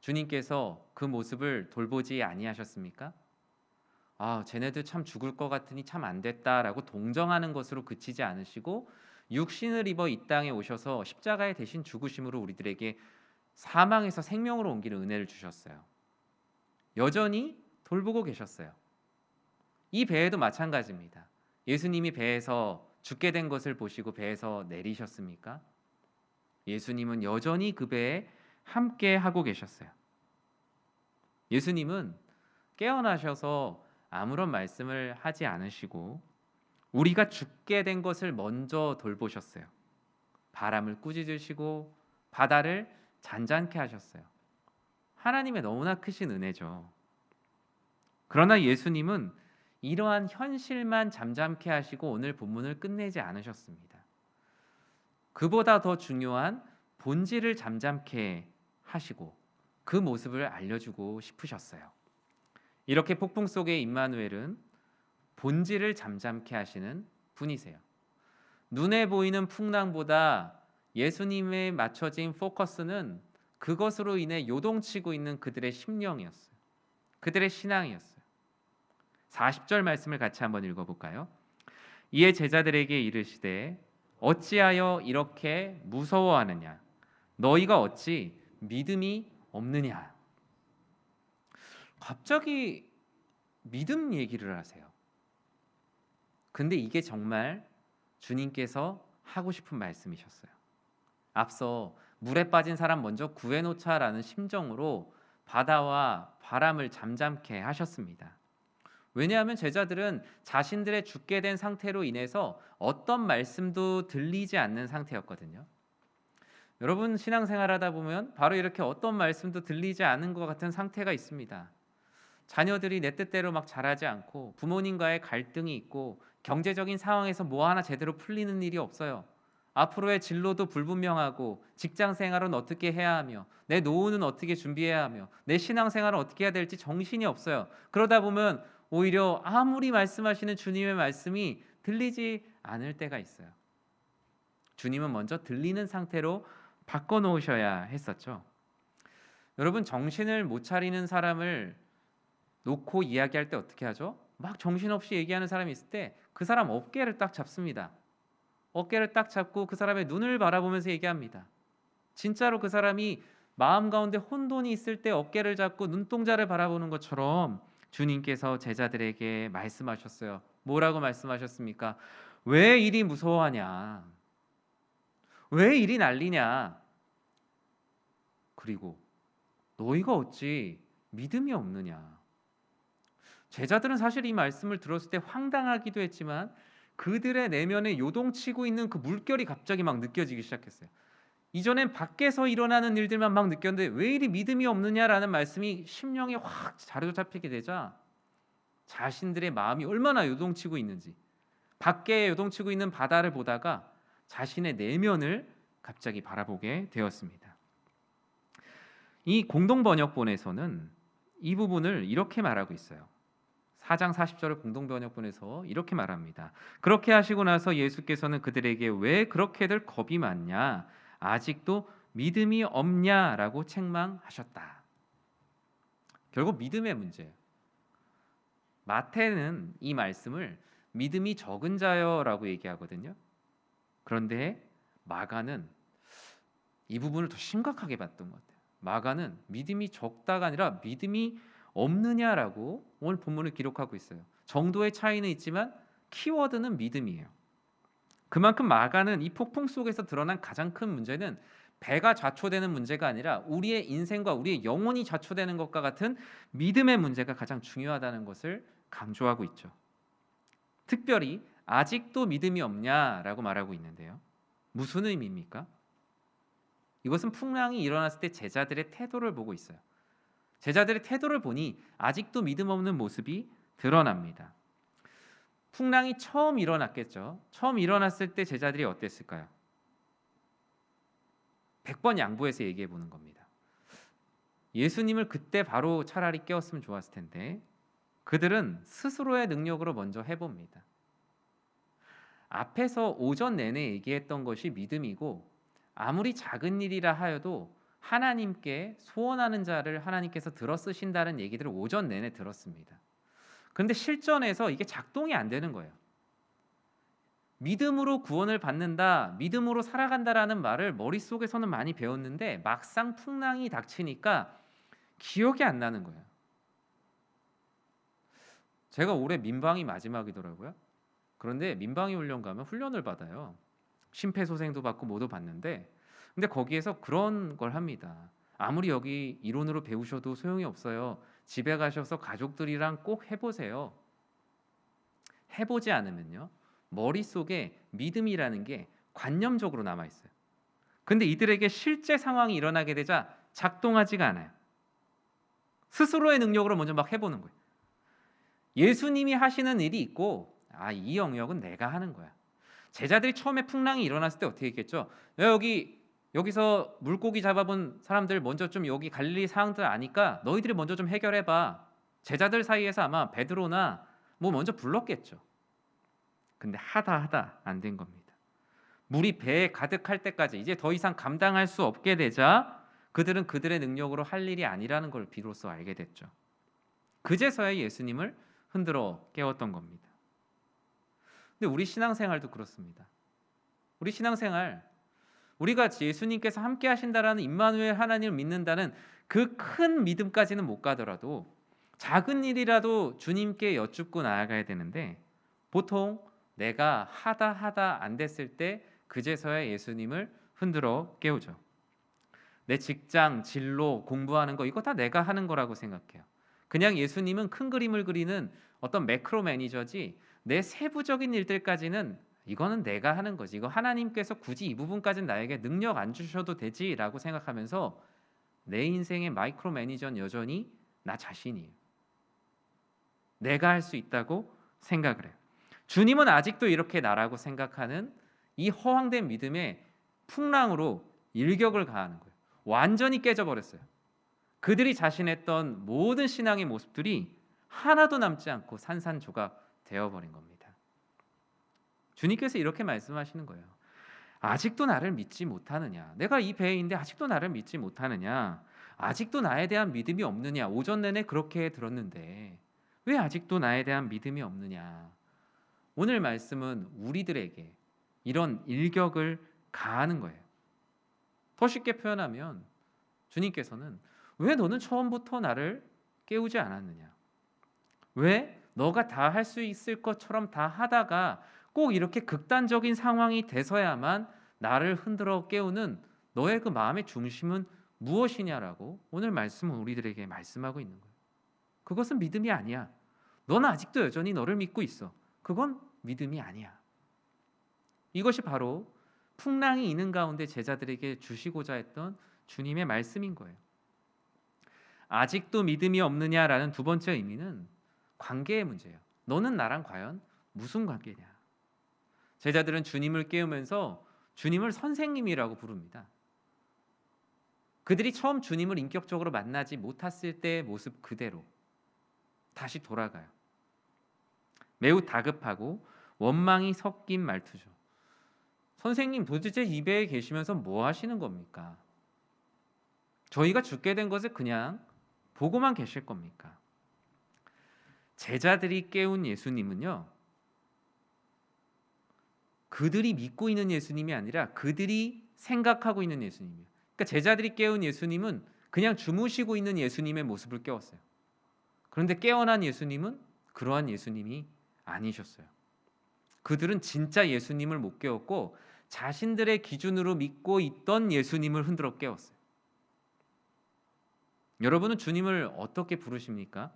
주님께서 그 모습을 돌보지 아니하셨습니까? 쟤네들 참 죽을 것 같으니 참 안 됐다라고 동정하는 것으로 그치지 않으시고 육신을 입어 이 땅에 오셔서 십자가에 대신 죽으심으로 우리들에게 사망에서 생명으로 옮기는 은혜를 주셨어요. 여전히 돌보고 계셨어요. 이 배에도 마찬가지입니다. 예수님이 배에서 죽게 된 것을 보시고 배에서 내리셨습니까? 예수님은 여전히 그 배에 함께 하고 계셨어요. 예수님은 깨어나셔서 아무런 말씀을 하지 않으시고 우리가 죽게 된 것을 먼저 돌보셨어요. 바람을 꾸짖으시고 바다를 잔잔케 하셨어요. 하나님의 너무나 크신 은혜죠. 그러나 예수님은 이러한 현실만 잠잠케 하시고 오늘 본문을 끝내지 않으셨습니다. 그보다 더 중요한 본질을 잠잠케 하시고 그 모습을 알려주고 싶으셨어요. 이렇게 폭풍 속의 임마누엘은 본질을 잠잠케 하시는 분이세요. 눈에 보이는 풍랑보다 예수님에 맞춰진 포커스는 그것으로 인해 요동치고 있는 그들의 심령이었어요. 그들의 신앙이었어요. 40절 말씀을 같이 한번 읽어볼까요? 이에 제자들에게 이르시되 어찌하여 이렇게 무서워하느냐? 너희가 어찌 믿음이 없느냐? 갑자기 믿음 얘기를 하세요. 근데 이게 정말 주님께서 하고 싶은 말씀이셨어요. 앞서 물에 빠진 사람 먼저 구해놓자라는 심정으로 바다와 바람을 잠잠케 하셨습니다. 왜냐하면 제자들은 자신들의 죽게 된 상태로 인해서 어떤 말씀도 들리지 않는 상태였거든요. 여러분 신앙생활하다 보면 바로 이렇게 어떤 말씀도 들리지 않은 것 같은 상태가 있습니다. 자녀들이 내 뜻대로 막 자라지 않고 부모님과의 갈등이 있고 경제적인 상황에서 뭐 하나 제대로 풀리는 일이 없어요. 앞으로의 진로도 불분명하고 직장 생활은 어떻게 해야 하며 내 노후는 어떻게 준비해야 하며 내 신앙생활은 어떻게 해야 될지 정신이 없어요. 그러다 보면 오히려 아무리 말씀하시는 주님의 말씀이 들리지 않을 때가 있어요. 주님은 먼저 들리는 상태로 바꿔놓으셔야 했었죠. 여러분 정신을 못 차리는 사람을 놓고 이야기할 때 어떻게 하죠? 막 정신없이 얘기하는 사람이 있을 때 그 사람 어깨를 딱 잡습니다. 어깨를 딱 잡고 그 사람의 눈을 바라보면서 얘기합니다. 진짜로 그 사람이 마음 가운데 혼돈이 있을 때 어깨를 잡고 눈동자를 바라보는 것처럼 주님께서 제자들에게 말씀하셨어요. 뭐라고 말씀하셨습니까? 왜 이리 무서워하냐? 왜 이리 난리냐? 그리고 너희가 어찌 믿음이 없느냐? 제자들은 사실 이 말씀을 들었을 때 황당하기도 했지만 그들의 내면에 요동치고 있는 그 물결이 갑자기 막 느껴지기 시작했어요. 이전엔 밖에서 일어나는 일들만 막 느꼈는데 왜 이리 믿음이 없느냐라는 말씀이 심령에 확 자리잡히게 되자 자신들의 마음이 얼마나 요동치고 있는지, 밖에 요동치고 있는 바다를 보다가 자신의 내면을 갑자기 바라보게 되었습니다. 이 공동번역본에서는 이 부분을 이렇게 말하고 있어요. 4장 40절의 공동번역본에서 이렇게 말합니다. 그렇게 하시고 나서 예수께서는 그들에게 왜 그렇게들 겁이 많냐? 아직도 믿음이 없냐라고 책망하셨다. 결국 믿음의 문제예요. 마태는 이 말씀을 믿음이 적은 자여라고 얘기하거든요. 그런데 마가는 이 부분을 더 심각하게 봤던 것 같아요. 마가는 믿음이 적다가 아니라 믿음이 없느냐라고 오늘 본문을 기록하고 있어요. 정도의 차이는 있지만 키워드는 믿음이에요. 그만큼 마가는 이 폭풍 속에서 드러난 가장 큰 문제는 배가 좌초되는 문제가 아니라 우리의 인생과 우리의 영혼이 좌초되는 것과 같은 믿음의 문제가 가장 중요하다는 것을 강조하고 있죠. 특별히 아직도 믿음이 없냐라고 말하고 있는데요. 무슨 의미입니까? 이것은 풍랑이 일어났을 때 제자들의 태도를 보고 있어요. 제자들의 태도를 보니 아직도 믿음 없는 모습이 드러납니다. 풍랑이 처음 일어났겠죠. 처음 일어났을 때 제자들이 어땠을까요? 100번 양보해서 얘기해 보는 겁니다. 예수님을 그때 바로 차라리 깨웠으면 좋았을 텐데 그들은 스스로의 능력으로 먼저 해봅니다. 앞에서 오전 내내 얘기했던 것이 믿음이고 아무리 작은 일이라 하여도 하나님께 소원하는 자를 하나님께서 들어 쓰신다는 얘기들을 오전 내내 들었습니다. 그런데 실전에서 이게 작동이 안 되는 거예요. 믿음으로 구원을 받는다, 믿음으로 살아간다라는 말을 머릿속에서는 많이 배웠는데 막상 풍랑이 닥치니까 기억이 안 나는 거예요. 제가 올해 민방위 마지막이더라고요. 그런데 민방위 훈련 가면 훈련을 받아요. 심폐소생도 받고 뭐도 받는데 근데 거기에서 그런 걸 합니다. 아무리 여기 이론으로 배우셔도 소용이 없어요. 집에 가셔서 가족들이랑 꼭 해보세요. 해보지 않으면요. 머릿속에 믿음이라는 게 관념적으로 남아있어요. 근데 이들에게 실제 상황이 일어나게 되자 작동하지가 않아요. 스스로의 능력으로 먼저 막 해보는 거예요. 예수님이 하시는 일이 있고 이 영역은 내가 하는 거야. 제자들이 처음에 풍랑이 일어났을 때 어떻게 했겠죠? 여기서 물고기 잡아본 사람들 먼저 좀 여기 갈릴리 상황들 아니까 너희들이 먼저 좀 해결해봐. 제자들 사이에서 아마 베드로나 뭐 먼저 불렀겠죠. 근데 하다 안 된 겁니다. 물이 배에 가득할 때까지 이제 더 이상 감당할 수 없게 되자 그들은 그들의 능력으로 할 일이 아니라는 걸 비로소 알게 됐죠. 그제서야 예수님을 흔들어 깨웠던 겁니다. 근데 우리 신앙생활도 그렇습니다. 우리 신앙생활 우리가 예수님께서 함께 하신다라는 임마누엘 하나님을 믿는다는 그 큰 믿음까지는 못 가더라도 작은 일이라도 주님께 여쭙고 나아가야 되는데 보통 내가 하다 안 됐을 때 그제서야 예수님을 흔들어 깨우죠. 내 직장, 진로, 공부하는 거 이거 다 내가 하는 거라고 생각해요. 그냥 예수님은 큰 그림을 그리는 어떤 매크로 매니저지 내 세부적인 일들까지는 이거는 내가 하는 거지. 이거 하나님께서 굳이 이 부분까지는 나에게 능력 안 주셔도 되지라고 생각하면서 내 인생의 마이크로 매니저는 여전히 나 자신이에요. 내가 할 수 있다고 생각을 해요. 주님은 아직도 이렇게 나라고 생각하는 이 허황된 믿음의 풍랑으로 일격을 가하는 거예요. 완전히 깨져버렸어요. 그들이 자신했던 모든 신앙의 모습들이 하나도 남지 않고 산산조각 되어버린 겁니다. 주님께서 이렇게 말씀하시는 거예요. 아직도 나를 믿지 못하느냐? 내가 이 배에 있는데 아직도 나를 믿지 못하느냐? 아직도 나에 대한 믿음이 없느냐? 오전 내내 그렇게 들었는데 왜 아직도 나에 대한 믿음이 없느냐? 오늘 말씀은 우리들에게 이런 일격을 가하는 거예요. 더 쉽게 표현하면 주님께서는 왜 너는 처음부터 나를 깨우지 않았느냐? 왜 너가 다 할 수 있을 것처럼 다 하다가 꼭 이렇게 극단적인 상황이 돼서야만 나를 흔들어 깨우는 너의 그 마음의 중심은 무엇이냐라고 오늘 말씀은 우리들에게 말씀하고 있는 거예요. 그것은 믿음이 아니야. 너는 아직도 여전히 너를 믿고 있어. 그건 믿음이 아니야. 이것이 바로 풍랑이 있는 가운데 제자들에게 주시고자 했던 주님의 말씀인 거예요. 아직도 믿음이 없느냐라는 두 번째 의미는 관계의 문제예요. 너는 나랑 과연 무슨 관계냐? 제자들은 주님을 깨우면서 주님을 선생님이라고 부릅니다. 그들이 처음 주님을 인격적으로 만나지 못했을 때의 모습 그대로 다시 돌아가요. 매우 다급하고 원망이 섞인 말투죠. 선생님, 도대체 이 배에 계시면서 뭐 하시는 겁니까? 저희가 죽게 된 것을 그냥 보고만 계실 겁니까? 제자들이 깨운 예수님은요, 그들이 믿고 있는 예수님이 아니라 그들이 생각하고 있는 예수님이에요. 그러니까 제자들이 깨운 예수님은 그냥 주무시고 있는 예수님의 모습을 깨웠어요. 그런데 깨어난 예수님은 그러한 예수님이 아니셨어요. 그들은 진짜 예수님을 못 깨웠고 자신들의 기준으로 믿고 있던 예수님을 흔들어 깨웠어요. 여러분은 주님을 어떻게 부르십니까?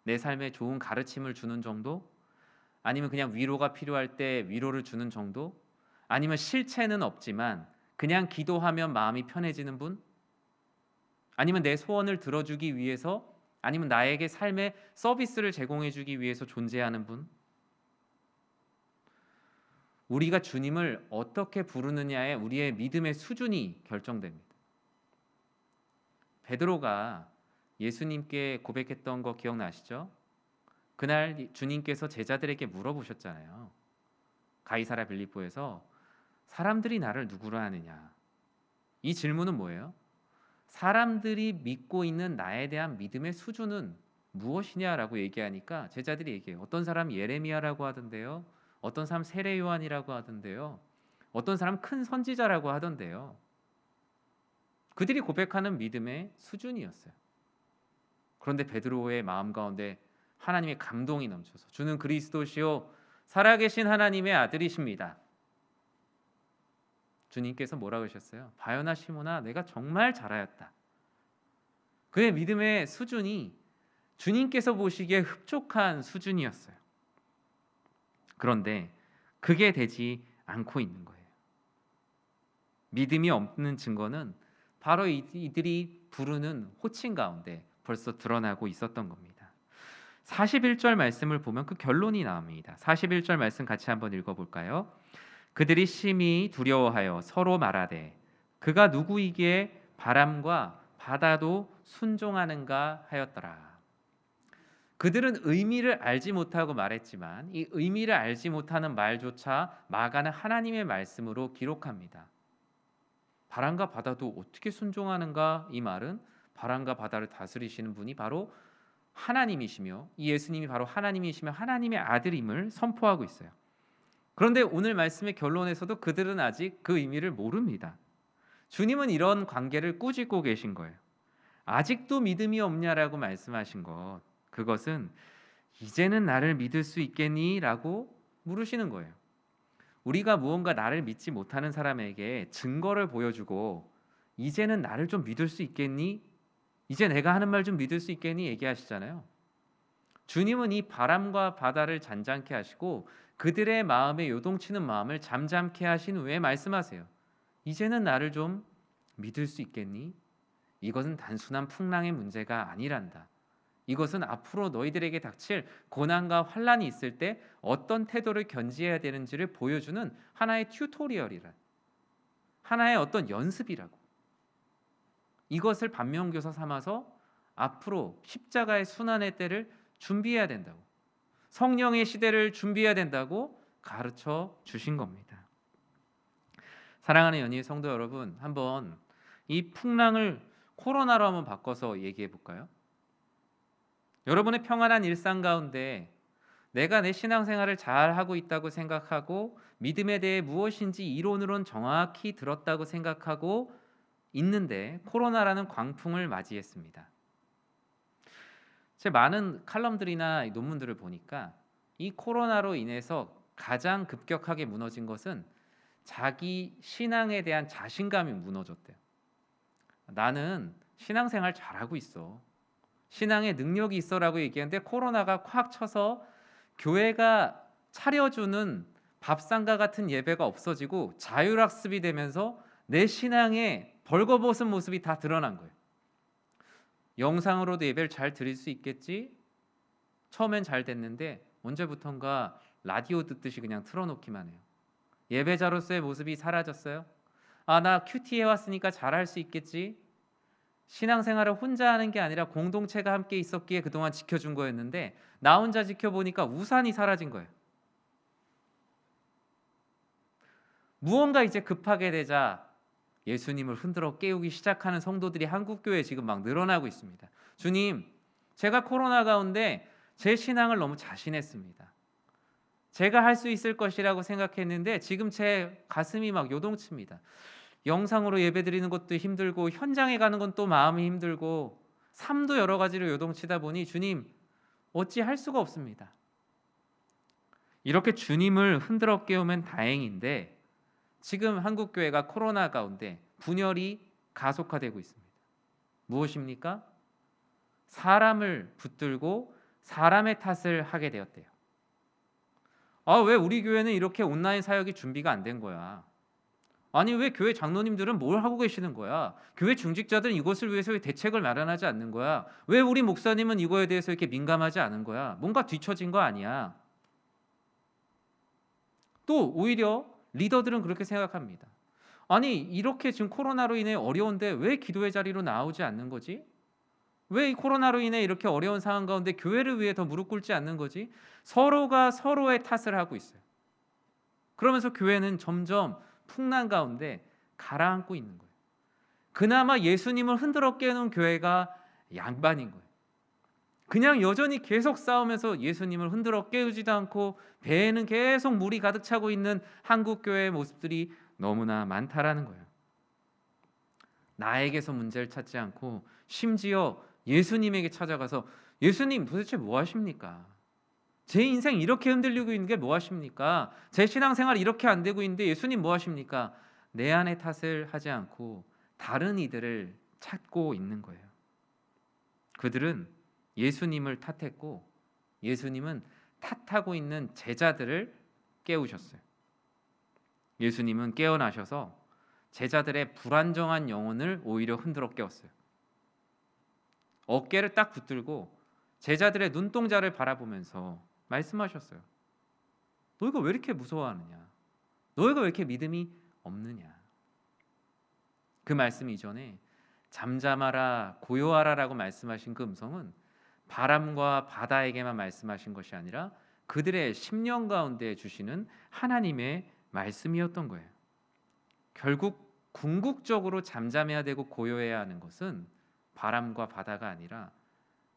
내 삶에 좋은 가르침을 주는 정도? 아니면 그냥 위로가 필요할 때 위로를 주는 정도? 아니면 실체는 없지만 그냥 기도하면 마음이 편해지는 분? 아니면 내 소원을 들어주기 위해서, 아니면 나에게 삶의 서비스를 제공해주기 위해서 존재하는 분? 우리가 주님을 어떻게 부르느냐에 우리의 믿음의 수준이 결정됩니다. 베드로가 예수님께 고백했던 거 기억나시죠? 그날 주님께서 제자들에게 물어보셨잖아요. 가이사랴 빌립보에서 사람들이 나를 누구라 하느냐? 이 질문은 뭐예요? 사람들이 믿고 있는 나에 대한 믿음의 수준은 무엇이냐라고 얘기하니까 제자들이 얘기해요. 어떤 사람 예레미야라고 하던데요. 어떤 사람 세례 요한이라고 하던데요. 어떤 사람 큰 선지자라고 하던데요. 그들이 고백하는 믿음의 수준이었어요. 그런데 베드로의 마음 가운데 하나님의 감동이 넘쳐서 주는 그리스도시요 살아계신 하나님의 아들이십니다. 주님께서 뭐라고 하셨어요? 바요나 시몬아, 내가 정말 잘하였다. 그의 믿음의 수준이 주님께서 보시기에 흡족한 수준이었어요. 그런데 그게 되지 않고 있는 거예요. 믿음이 없는 증거는 바로 이들이 부르는 호칭 가운데 벌써 드러나고 있었던 겁니다. 41절 말씀을 보면 그 결론이 나옵니다. 41절 말씀 같이 한번 읽어볼까요? 그들이 심히 두려워하여 서로 말하되 그가 누구이기에 바람과 바다도 순종하는가 하였더라. 그들은 의미를 알지 못하고 말했지만 이 의미를 알지 못하는 말조차 마가는 하나님의 말씀으로 기록합니다. 바람과 바다도 어떻게 순종하는가? 이 말은 바람과 바다를 다스리시는 분이 바로 하나님이시며 이 예수님이 바로 하나님이시며 하나님의 아들임을 선포하고 있어요. 그런데 오늘 말씀의 결론에서도 그들은 아직 그 의미를 모릅니다. 주님은 이런 관계를 꾸짖고 계신 거예요. 아직도 믿음이 없냐라고 말씀하신 것, 그것은 이제는 나를 믿을 수 있겠니? 라고 물으시는 거예요. 우리가 무언가 나를 믿지 못하는 사람에게 증거를 보여주고 이제는 나를 좀 믿을 수 있겠니? 이제 내가 하는 말 좀 믿을 수 있겠니? 얘기하시잖아요. 주님은 이 바람과 바다를 잔잔케 하시고 그들의 마음에 요동치는 마음을 잠잠케 하신 후에 말씀하세요. 이제는 나를 좀 믿을 수 있겠니? 이것은 단순한 풍랑의 문제가 아니란다. 이것은 앞으로 너희들에게 닥칠 고난과 환란이 있을 때 어떤 태도를 견지해야 되는지를 보여주는 하나의 튜토리얼이라, 하나의 어떤 연습이라고. 이것을 반면교사 삼아서 앞으로 십자가의 순환의 때를 준비해야 된다고, 성령의 시대를 준비해야 된다고 가르쳐 주신 겁니다. 사랑하는 연희 성도 여러분, 한번 이 풍랑을 코로나로 한번 바꿔서 얘기해 볼까요? 여러분의 평안한 일상 가운데 내가 내 신앙생활을 잘 하고 있다고 생각하고 믿음에 대해 무엇인지 이론으론 정확히 들었다고 생각하고 있는데 코로나라는 광풍을 맞이했습니다. 제 많은 칼럼들이나 논문들을 보니까 이 코로나로 인해서 가장 급격하게 무너진 것은 자기 신앙에 대한 자신감이 무너졌대요. 나는 신앙생활 잘하고 있어, 신앙에 능력이 있어라고 얘기하는데 코로나가 콱 쳐서 교회가 차려주는 밥상과 같은 예배가 없어지고 자율학습이 되면서 내 신앙의 벌거벗은 모습이 다 드러난 거예요. 영상으로도 예배를 잘 드릴 수 있겠지? 처음엔 잘 됐는데 언제부턴가 라디오 듣듯이 그냥 틀어놓기만 해요. 예배자로서의 모습이 사라졌어요. 아, 나 큐티 해왔으니까 잘할 수 있겠지? 신앙생활을 혼자 하는 게 아니라 공동체가 함께 있었기에 그동안 지켜준 거였는데 나 혼자 지켜보니까 우산이 사라진 거예요. 무언가 이제 급하게 되자 예수님을 흔들어 깨우기 시작하는 성도들이 한국교회에 지금 막 늘어나고 있습니다. 주님, 제가 코로나 가운데 제 신앙을 너무 자신했습니다. 제가 할 수 있을 것이라고 생각했는데 지금 제 가슴이 막 요동칩니다. 영상으로 예배드리는 것도 힘들고 현장에 가는 건 또 마음이 힘들고 삶도 여러 가지로 요동치다 보니 주님, 어찌 할 수가 없습니다. 이렇게 주님을 흔들어 깨우면 다행인데 지금 한국교회가 코로나 가운데 분열이 가속화되고 있습니다. 무엇입니까? 사람을 붙들고 사람의 탓을 하게 되었대요. 아, 왜 우리 교회는 이렇게 온라인 사역이 준비가 안 된 거야? 아니, 왜 교회 장로님들은 뭘 하고 계시는 거야? 교회 중직자들은 이것을 위해서 왜 대책을 마련하지 않는 거야? 왜 우리 목사님은 이거에 대해서 이렇게 민감하지 않은 거야? 뭔가 뒤처진 거 아니야? 또 오히려 리더들은 그렇게 생각합니다. 아니, 이렇게 지금 코로나로 인해 어려운데 왜 기도의 자리로 나오지 않는 거지? 왜 이 코로나로 인해 이렇게 어려운 상황 가운데 교회를 위해 더 무릎 꿇지 않는 거지? 서로가 서로의 탓을 하고 있어요. 그러면서 교회는 점점 풍랑 가운데 가라앉고 있는 거예요. 그나마 예수님을 흔들어 깨는 교회가 양반인 거예요. 그냥 여전히 계속 싸우면서 예수님을 흔들어 깨우지도 않고 배에는 계속 물이 가득 차고 있는 한국교회의 모습들이 너무나 많다라는 거예요. 나에게서 문제를 찾지 않고 심지어 예수님에게 찾아가서 예수님 도대체 뭐 하십니까? 제 인생 이렇게 흔들리고 있는 게 뭐 하십니까? 제 신앙생활 이렇게 안 되고 있는데 예수님 뭐 하십니까? 내 안의 탓을 하지 않고 다른 이들을 찾고 있는 거예요. 그들은 예수님을 탓했고 예수님은 탓하고 있는 제자들을 깨우셨어요. 예수님은 깨어나셔서 제자들의 불안정한 영혼을 오히려 흔들어 깨웠어요. 어깨를 딱 붙들고 제자들의 눈동자를 바라보면서 말씀하셨어요. 너희가 왜 이렇게 무서워하느냐? 너희가 왜 이렇게 믿음이 없느냐? 그 말씀 이전에 잠잠하라, 고요하라라고 말씀하신 그 음성은 바람과 바다에게만 말씀하신 것이 아니라 그들의 심령 가운데 주시는 하나님의 말씀이었던 거예요. 결국 궁극적으로 잠잠해야 되고 고요해야 하는 것은 바람과 바다가 아니라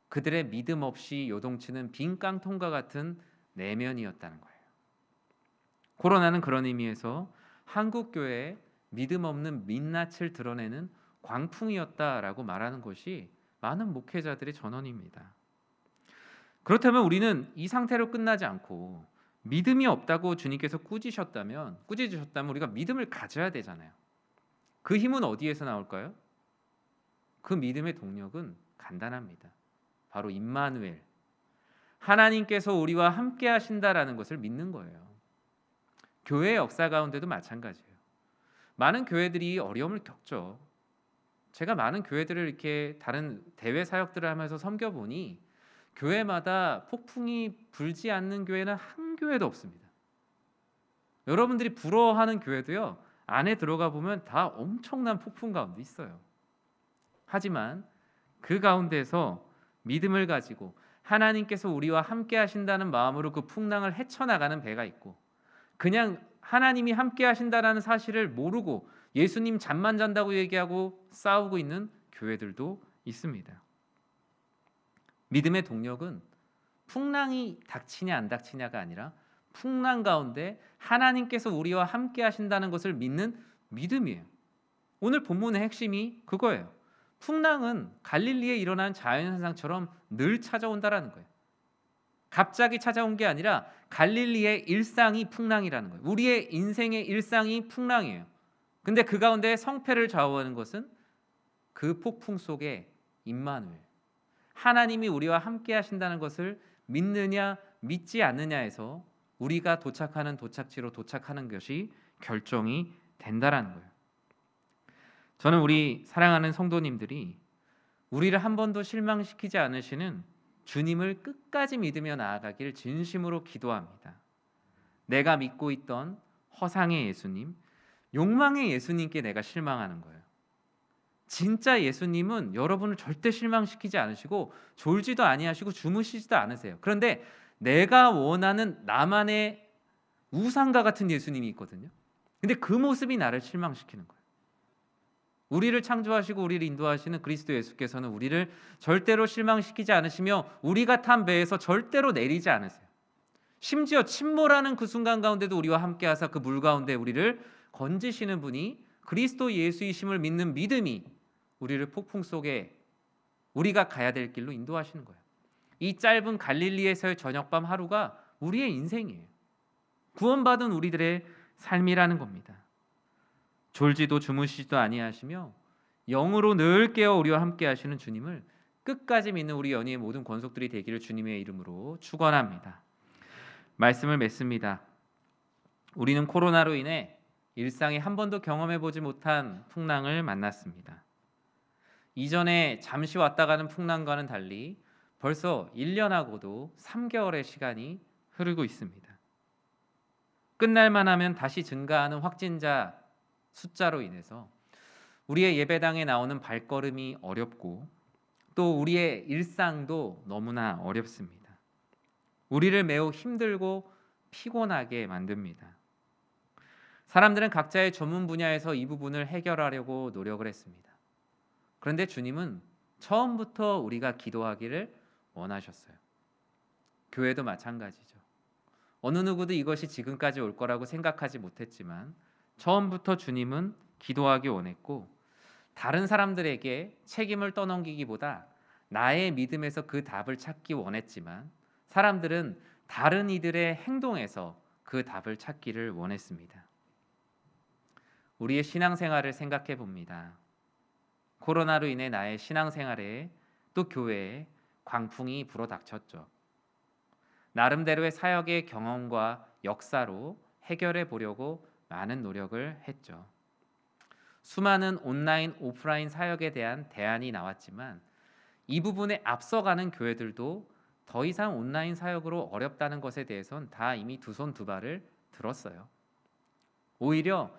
그들의 믿음 없이 요동치는 빈 깡통과 같은 내면이었다는 거예요. 코로나는 그런 의미에서 한국 교회의 믿음 없는 민낯을 드러내는 광풍이었다라고 말하는 것이 많은 목회자들의 전원입니다. 그렇다면 우리는 이 상태로 끝나지 않고 믿음이 없다고 주님께서 꾸짖으셨다면 우리가 믿음을 가져야 되잖아요. 그 힘은 어디에서 나올까요? 그 믿음의 동력은 간단합니다. 바로 임마누엘, 하나님께서 우리와 함께 하신다라는 것을 믿는 거예요. 교회의 역사 가운데도 마찬가지예요. 많은 교회들이 어려움을 겪죠. 제가 많은 교회들을 이렇게 다른 대외 사역들을 하면서 섬겨보니 교회마다 폭풍이 불지 않는 교회는 한 교회도 없습니다. 여러분들이 부러워하는 교회도요, 안에 들어가 보면 다 엄청난 폭풍 가운데 있어요. 하지만 그 가운데서 믿음을 가지고 하나님께서 우리와 함께 하신다는 마음으로 그 풍랑을 헤쳐나가는 배가 있고, 그냥 하나님이 함께 하신다는 사실을 모르고 예수님 잠만 잔다고 얘기하고 싸우고 있는 교회들도 있습니다. 믿음의 동력은 풍랑이 닥치냐 안 닥치냐가 아니라 풍랑 가운데 하나님께서 우리와 함께 하신다는 것을 믿는 믿음이에요. 오늘 본문의 핵심이 그거예요. 풍랑은 갈릴리에 일어난 자연현상처럼 늘 찾아온다라는 거예요. 갑자기 찾아온 게 아니라 갈릴리의 일상이 풍랑이라는 거예요. 우리의 인생의 일상이 풍랑이에요. 근데 그 가운데 성패를 좌우하는 것은 그 폭풍 속에 임마누엘, 하나님이 우리와 함께 하신다는 것을 믿느냐 믿지 않느냐에서 우리가 도착하는 도착지로 도착하는 것이 결정이 된다라는 거예요. 저는 우리 사랑하는 성도님들이 우리를 한 번도 실망시키지 않으시는 주님을 끝까지 믿으며 나아가길 진심으로 기도합니다. 내가 믿고 있던 허상의 예수님, 욕망의 예수님께 내가 실망하는 거예요. 진짜 예수님은 여러분을 절대 실망시키지 않으시고 졸지도 아니하시고 주무시지도 않으세요. 그런데 내가 원하는 나만의 우상과 같은 예수님이 있거든요. 근데 그 모습이 나를 실망시키는 거예요. 우리를 창조하시고 우리를 인도하시는 그리스도 예수께서는 우리를 절대로 실망시키지 않으시며 우리가 탄 배에서 절대로 내리지 않으세요. 심지어 침몰하는 그 순간 가운데도 우리와 함께 하사 그 물 가운데 우리를 건지시는 분이 그리스도 예수이심을 믿는 믿음이 우리를 폭풍 속에 우리가 가야 될 길로 인도하시는 거예요. 이 짧은 갈릴리에서의 저녁밤 하루가 우리의 인생이에요. 구원받은 우리들의 삶이라는 겁니다. 졸지도 주무시지도 아니하시며 영으로 늘 깨어 우리와 함께 하시는 주님을 끝까지 믿는 우리 연희의 모든 권속들이 되기를 주님의 이름으로 축원합니다. 말씀을 맺습니다. 우리는 코로나로 인해 일상에 한 번도 경험해 보지 못한 풍랑을 만났습니다. 이전에 잠시 왔다 가는 풍랑과는 달리 벌써 1년하고도 3개월의 시간이 흐르고 있습니다. 끝날만 하면 다시 증가하는 확진자 숫자로 인해서 우리의 예배당에 나오는 발걸음이 어렵고 또 우리의 일상도 너무나 어렵습니다. 우리를 매우 힘들고 피곤하게 만듭니다. 사람들은 각자의 전문 분야에서 이 부분을 해결하려고 노력을 했습니다. 그런데 주님은 처음부터 우리가 기도하기를 원하셨어요. 교회도 마찬가지죠. 어느 누구도 이것이 지금까지 올 거라고 생각하지 못했지만 처음부터 주님은 기도하기 원했고 다른 사람들에게 책임을 떠넘기기보다 나의 믿음에서 그 답을 찾기 원했지만 사람들은 다른 이들의 행동에서 그 답을 찾기를 원했습니다. 우리의 신앙생활을 생각해 봅니다. 코로나로 인해 나의 신앙생활에 또 교회에 광풍이 불어닥쳤죠. 나름대로의 사역의 경험과 역사로 해결해 보려고 많은 노력을 했죠. 수많은 온라인, 오프라인 사역에 대한 대안이 나왔지만 이 부분에 앞서가는 교회들도 더 이상 온라인 사역으로 어렵다는 것에 대해서는 다 이미 두 손 두 발을 들었어요. 오히려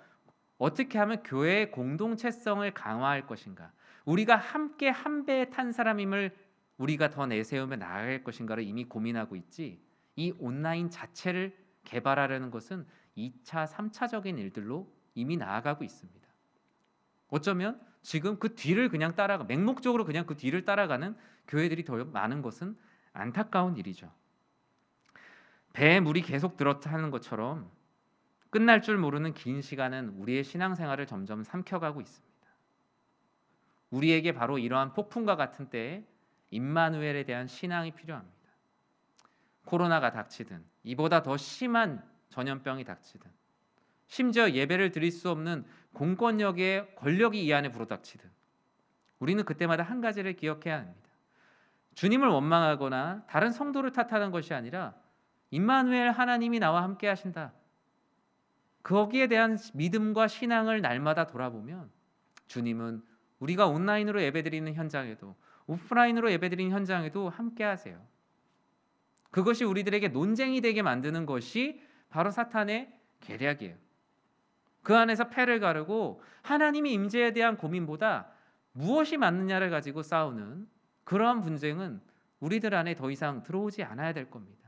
어떻게 하면 교회의 공동체성을 강화할 것인가, 우리가 함께 한 배에 탄 사람임을 우리가 더 내세우며 나아갈 것인가를 이미 고민하고 있지, 이 온라인 자체를 개발하려는 것은 2차, 3차적인 일들로 이미 나아가고 있습니다. 어쩌면 지금 그 뒤를 그냥 따라가, 맹목적으로 그냥 그 뒤를 따라가는 교회들이 더 많은 것은 안타까운 일이죠. 배에 물이 계속 들어타는 것처럼 끝날 줄 모르는 긴 시간은 우리의 신앙생활을 점점 삼켜가고 있습니다. 우리에게 바로 이러한 폭풍과 같은 때에 임마누엘에 대한 신앙이 필요합니다. 코로나가 닥치든 이보다 더 심한 전염병이 닥치든 심지어 예배를 드릴 수 없는 공권력의 권력이 이 안에 불어닥치든 우리는 그때마다 한 가지를 기억해야 합니다. 주님을 원망하거나 다른 성도를 탓하는 것이 아니라 임마누엘 하나님이 나와 함께 하신다. 거기에 대한 믿음과 신앙을 날마다 돌아보면 주님은 우리가 온라인으로 예배드리는 현장에도 오프라인으로 예배드리는 현장에도 함께 하세요. 그것이 우리들에게 논쟁이 되게 만드는 것이 바로 사탄의 계략이에요. 그 안에서 패를 가르고 하나님의 임재에 대한 고민보다 무엇이 맞느냐를 가지고 싸우는 그러한 분쟁은 우리들 안에 더 이상 들어오지 않아야 될 겁니다.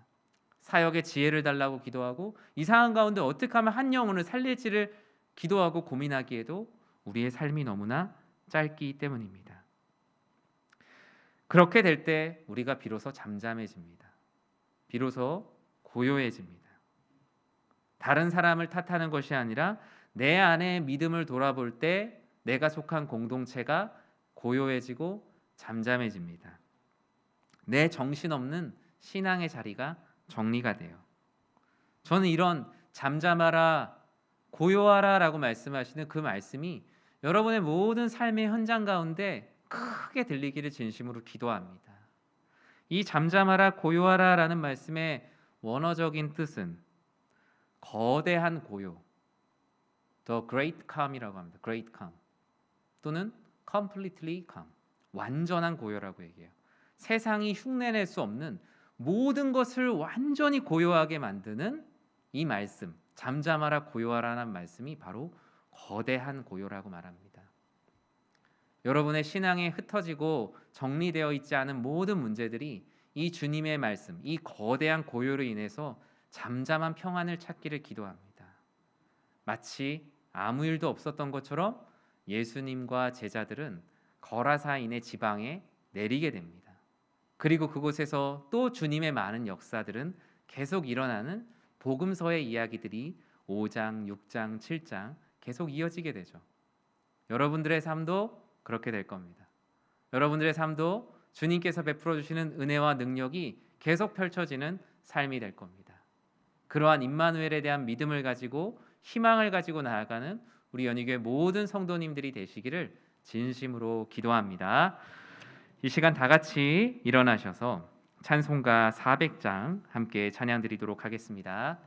사역의 지혜를 달라고 기도하고 이 상황 가운데 어떻게 하면 한 영혼을 살릴지를 기도하고 고민하기에도 우리의 삶이 너무나 짧기 때문입니다. 그렇게 될 때 우리가 비로소 잠잠해집니다. 비로소 고요해집니다. 다른 사람을 탓하는 것이 아니라 내 안에 믿음을 돌아볼 때 내가 속한 공동체가 고요해지고 잠잠해집니다. 내 정신없는 신앙의 자리가 정리가 돼요. 저는 이런 잠잠하라, 고요하라 라고 말씀하시는 그 말씀이 여러분의 모든 삶의 현장 가운데 크게 들리기를 진심으로 기도합니다. 이 잠잠하라, 고요하라 라는 말씀의 원어적인 뜻은 거대한 고요, The Great Calm이라고 합니다. Great Calm 또는 Completely Calm, 완전한 고요라고 얘기해요. 세상이 흉내낼 수 없는 모든 것을 완전히 고요하게 만드는 이 말씀, 잠잠하라 고요하라는 말씀이 바로 거대한 고요라고 말합니다. 여러분의 신앙에 흩어지고 정리되어 있지 않은 모든 문제들이 이 주님의 말씀, 이 거대한 고요로 인해서 잠잠한 평안을 찾기를 기도합니다. 마치 아무 일도 없었던 것처럼 예수님과 제자들은 거라사인의 지방에 내리게 됩니다. 그리고 그곳에서 또 주님의 많은 역사들은 계속 일어나는 복음서의 이야기들이 5장, 6장, 7장 계속 이어지게 되죠. 여러분들의 삶도 그렇게 될 겁니다. 여러분들의 삶도 주님께서 베풀어 주시는 은혜와 능력이 계속 펼쳐지는 삶이 될 겁니다. 그러한 임마누엘에 대한 믿음을 가지고 희망을 가지고 나아가는 우리 연희교회 모든 성도님들이 되시기를 진심으로 기도합니다. 이 시간 다 같이 일어나셔서 찬송가 400장 함께 찬양 드리도록 하겠습니다.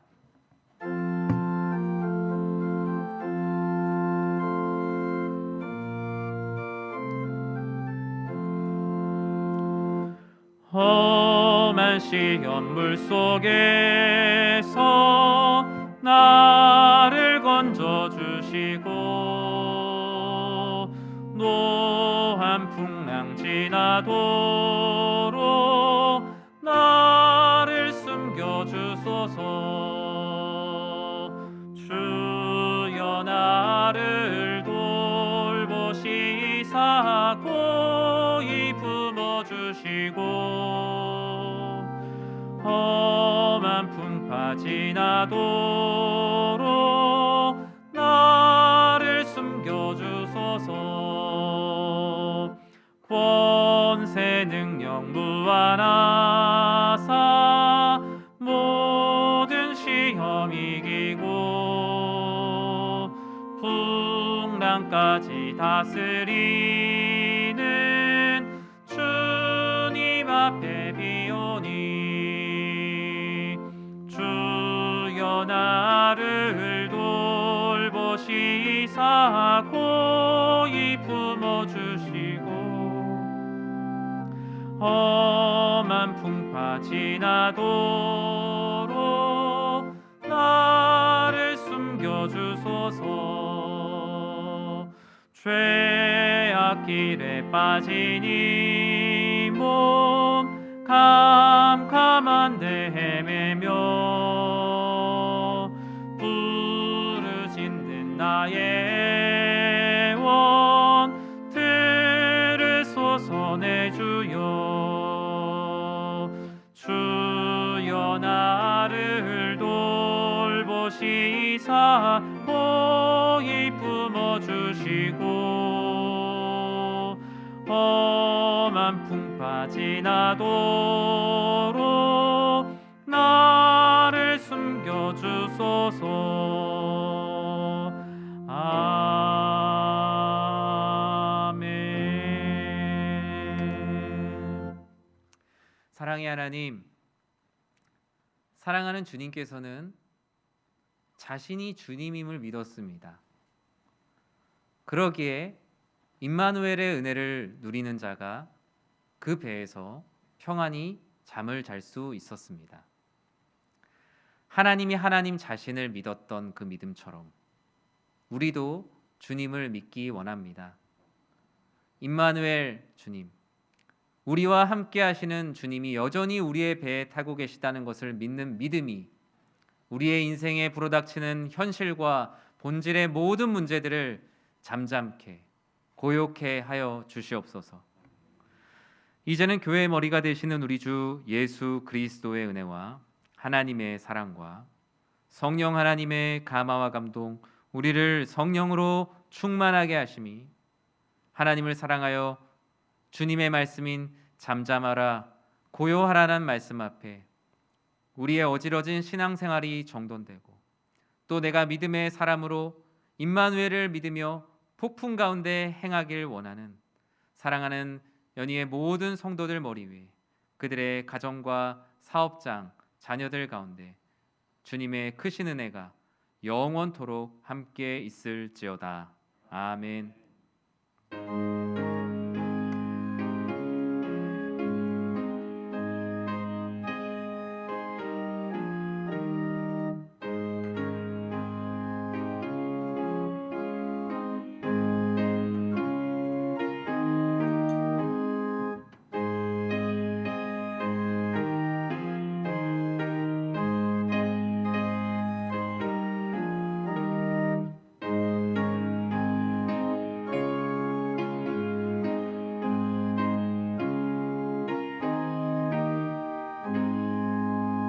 험한 시험 물속에서 나를 건져주시고 노한 풍랑 지나도록 나를 숨겨주소서. 주여 나를 돌보시사 고이 품어주시고 험한 풍파 지나도록 나를 숨겨주소서. 권세 능력 무한하사 모든 시험 이기고 풍랑까지 다스리는 주님 앞에 비오니 주여 나를 돌보시사 고이 품어주시고 험한 풍파 지나도록 나를 숨겨주소서. 죄악 길에 빠진 이 몸 캄캄한데 헤매며 부르짖는 나의 원 들으소서. 내 주여 주여 나를 돌보시사 고이 품어주시고 험한 풍파 지나도록 나를 숨겨주소서. 아멘. 사랑의 하나님, 사랑하는 주님께서는 자신이 주님임을 믿었습니다. 그러기에 임마누엘의 은혜를 누리는 자가 그 배에서 평안히 잠을 잘 수 있었습니다. 하나님이 하나님 자신을 믿었던 그 믿음처럼 우리도 주님을 믿기 원합니다. 임마누엘 주님, 우리와 함께 하시는 주님이 여전히 우리의 배에 타고 계시다는 것을 믿는 믿음이 우리의 인생에 불어닥치는 현실과 본질의 모든 문제들을 잠잠케 고요케 하여 주시옵소서. 이제는 교회의 머리가 되시는 우리 주 예수 그리스도의 은혜와 하나님의 사랑과 성령 하나님의 감화와 감동, 우리를 성령으로 충만하게 하심이 하나님을 사랑하여 주님의 말씀인 잠잠하라 고요하라는 말씀 앞에 우리의 어지러진 신앙생활이 정돈되고 또 내가 믿음의 사람으로 임마누엘을 믿으며 폭풍 가운데 행하길 원하는 사랑하는 연희의 모든 성도들 머리 위에 그들의 가정과 사업장, 자녀들 가운데 주님의 크신 은혜가 영원토록 함께 있을지어다. 아멘.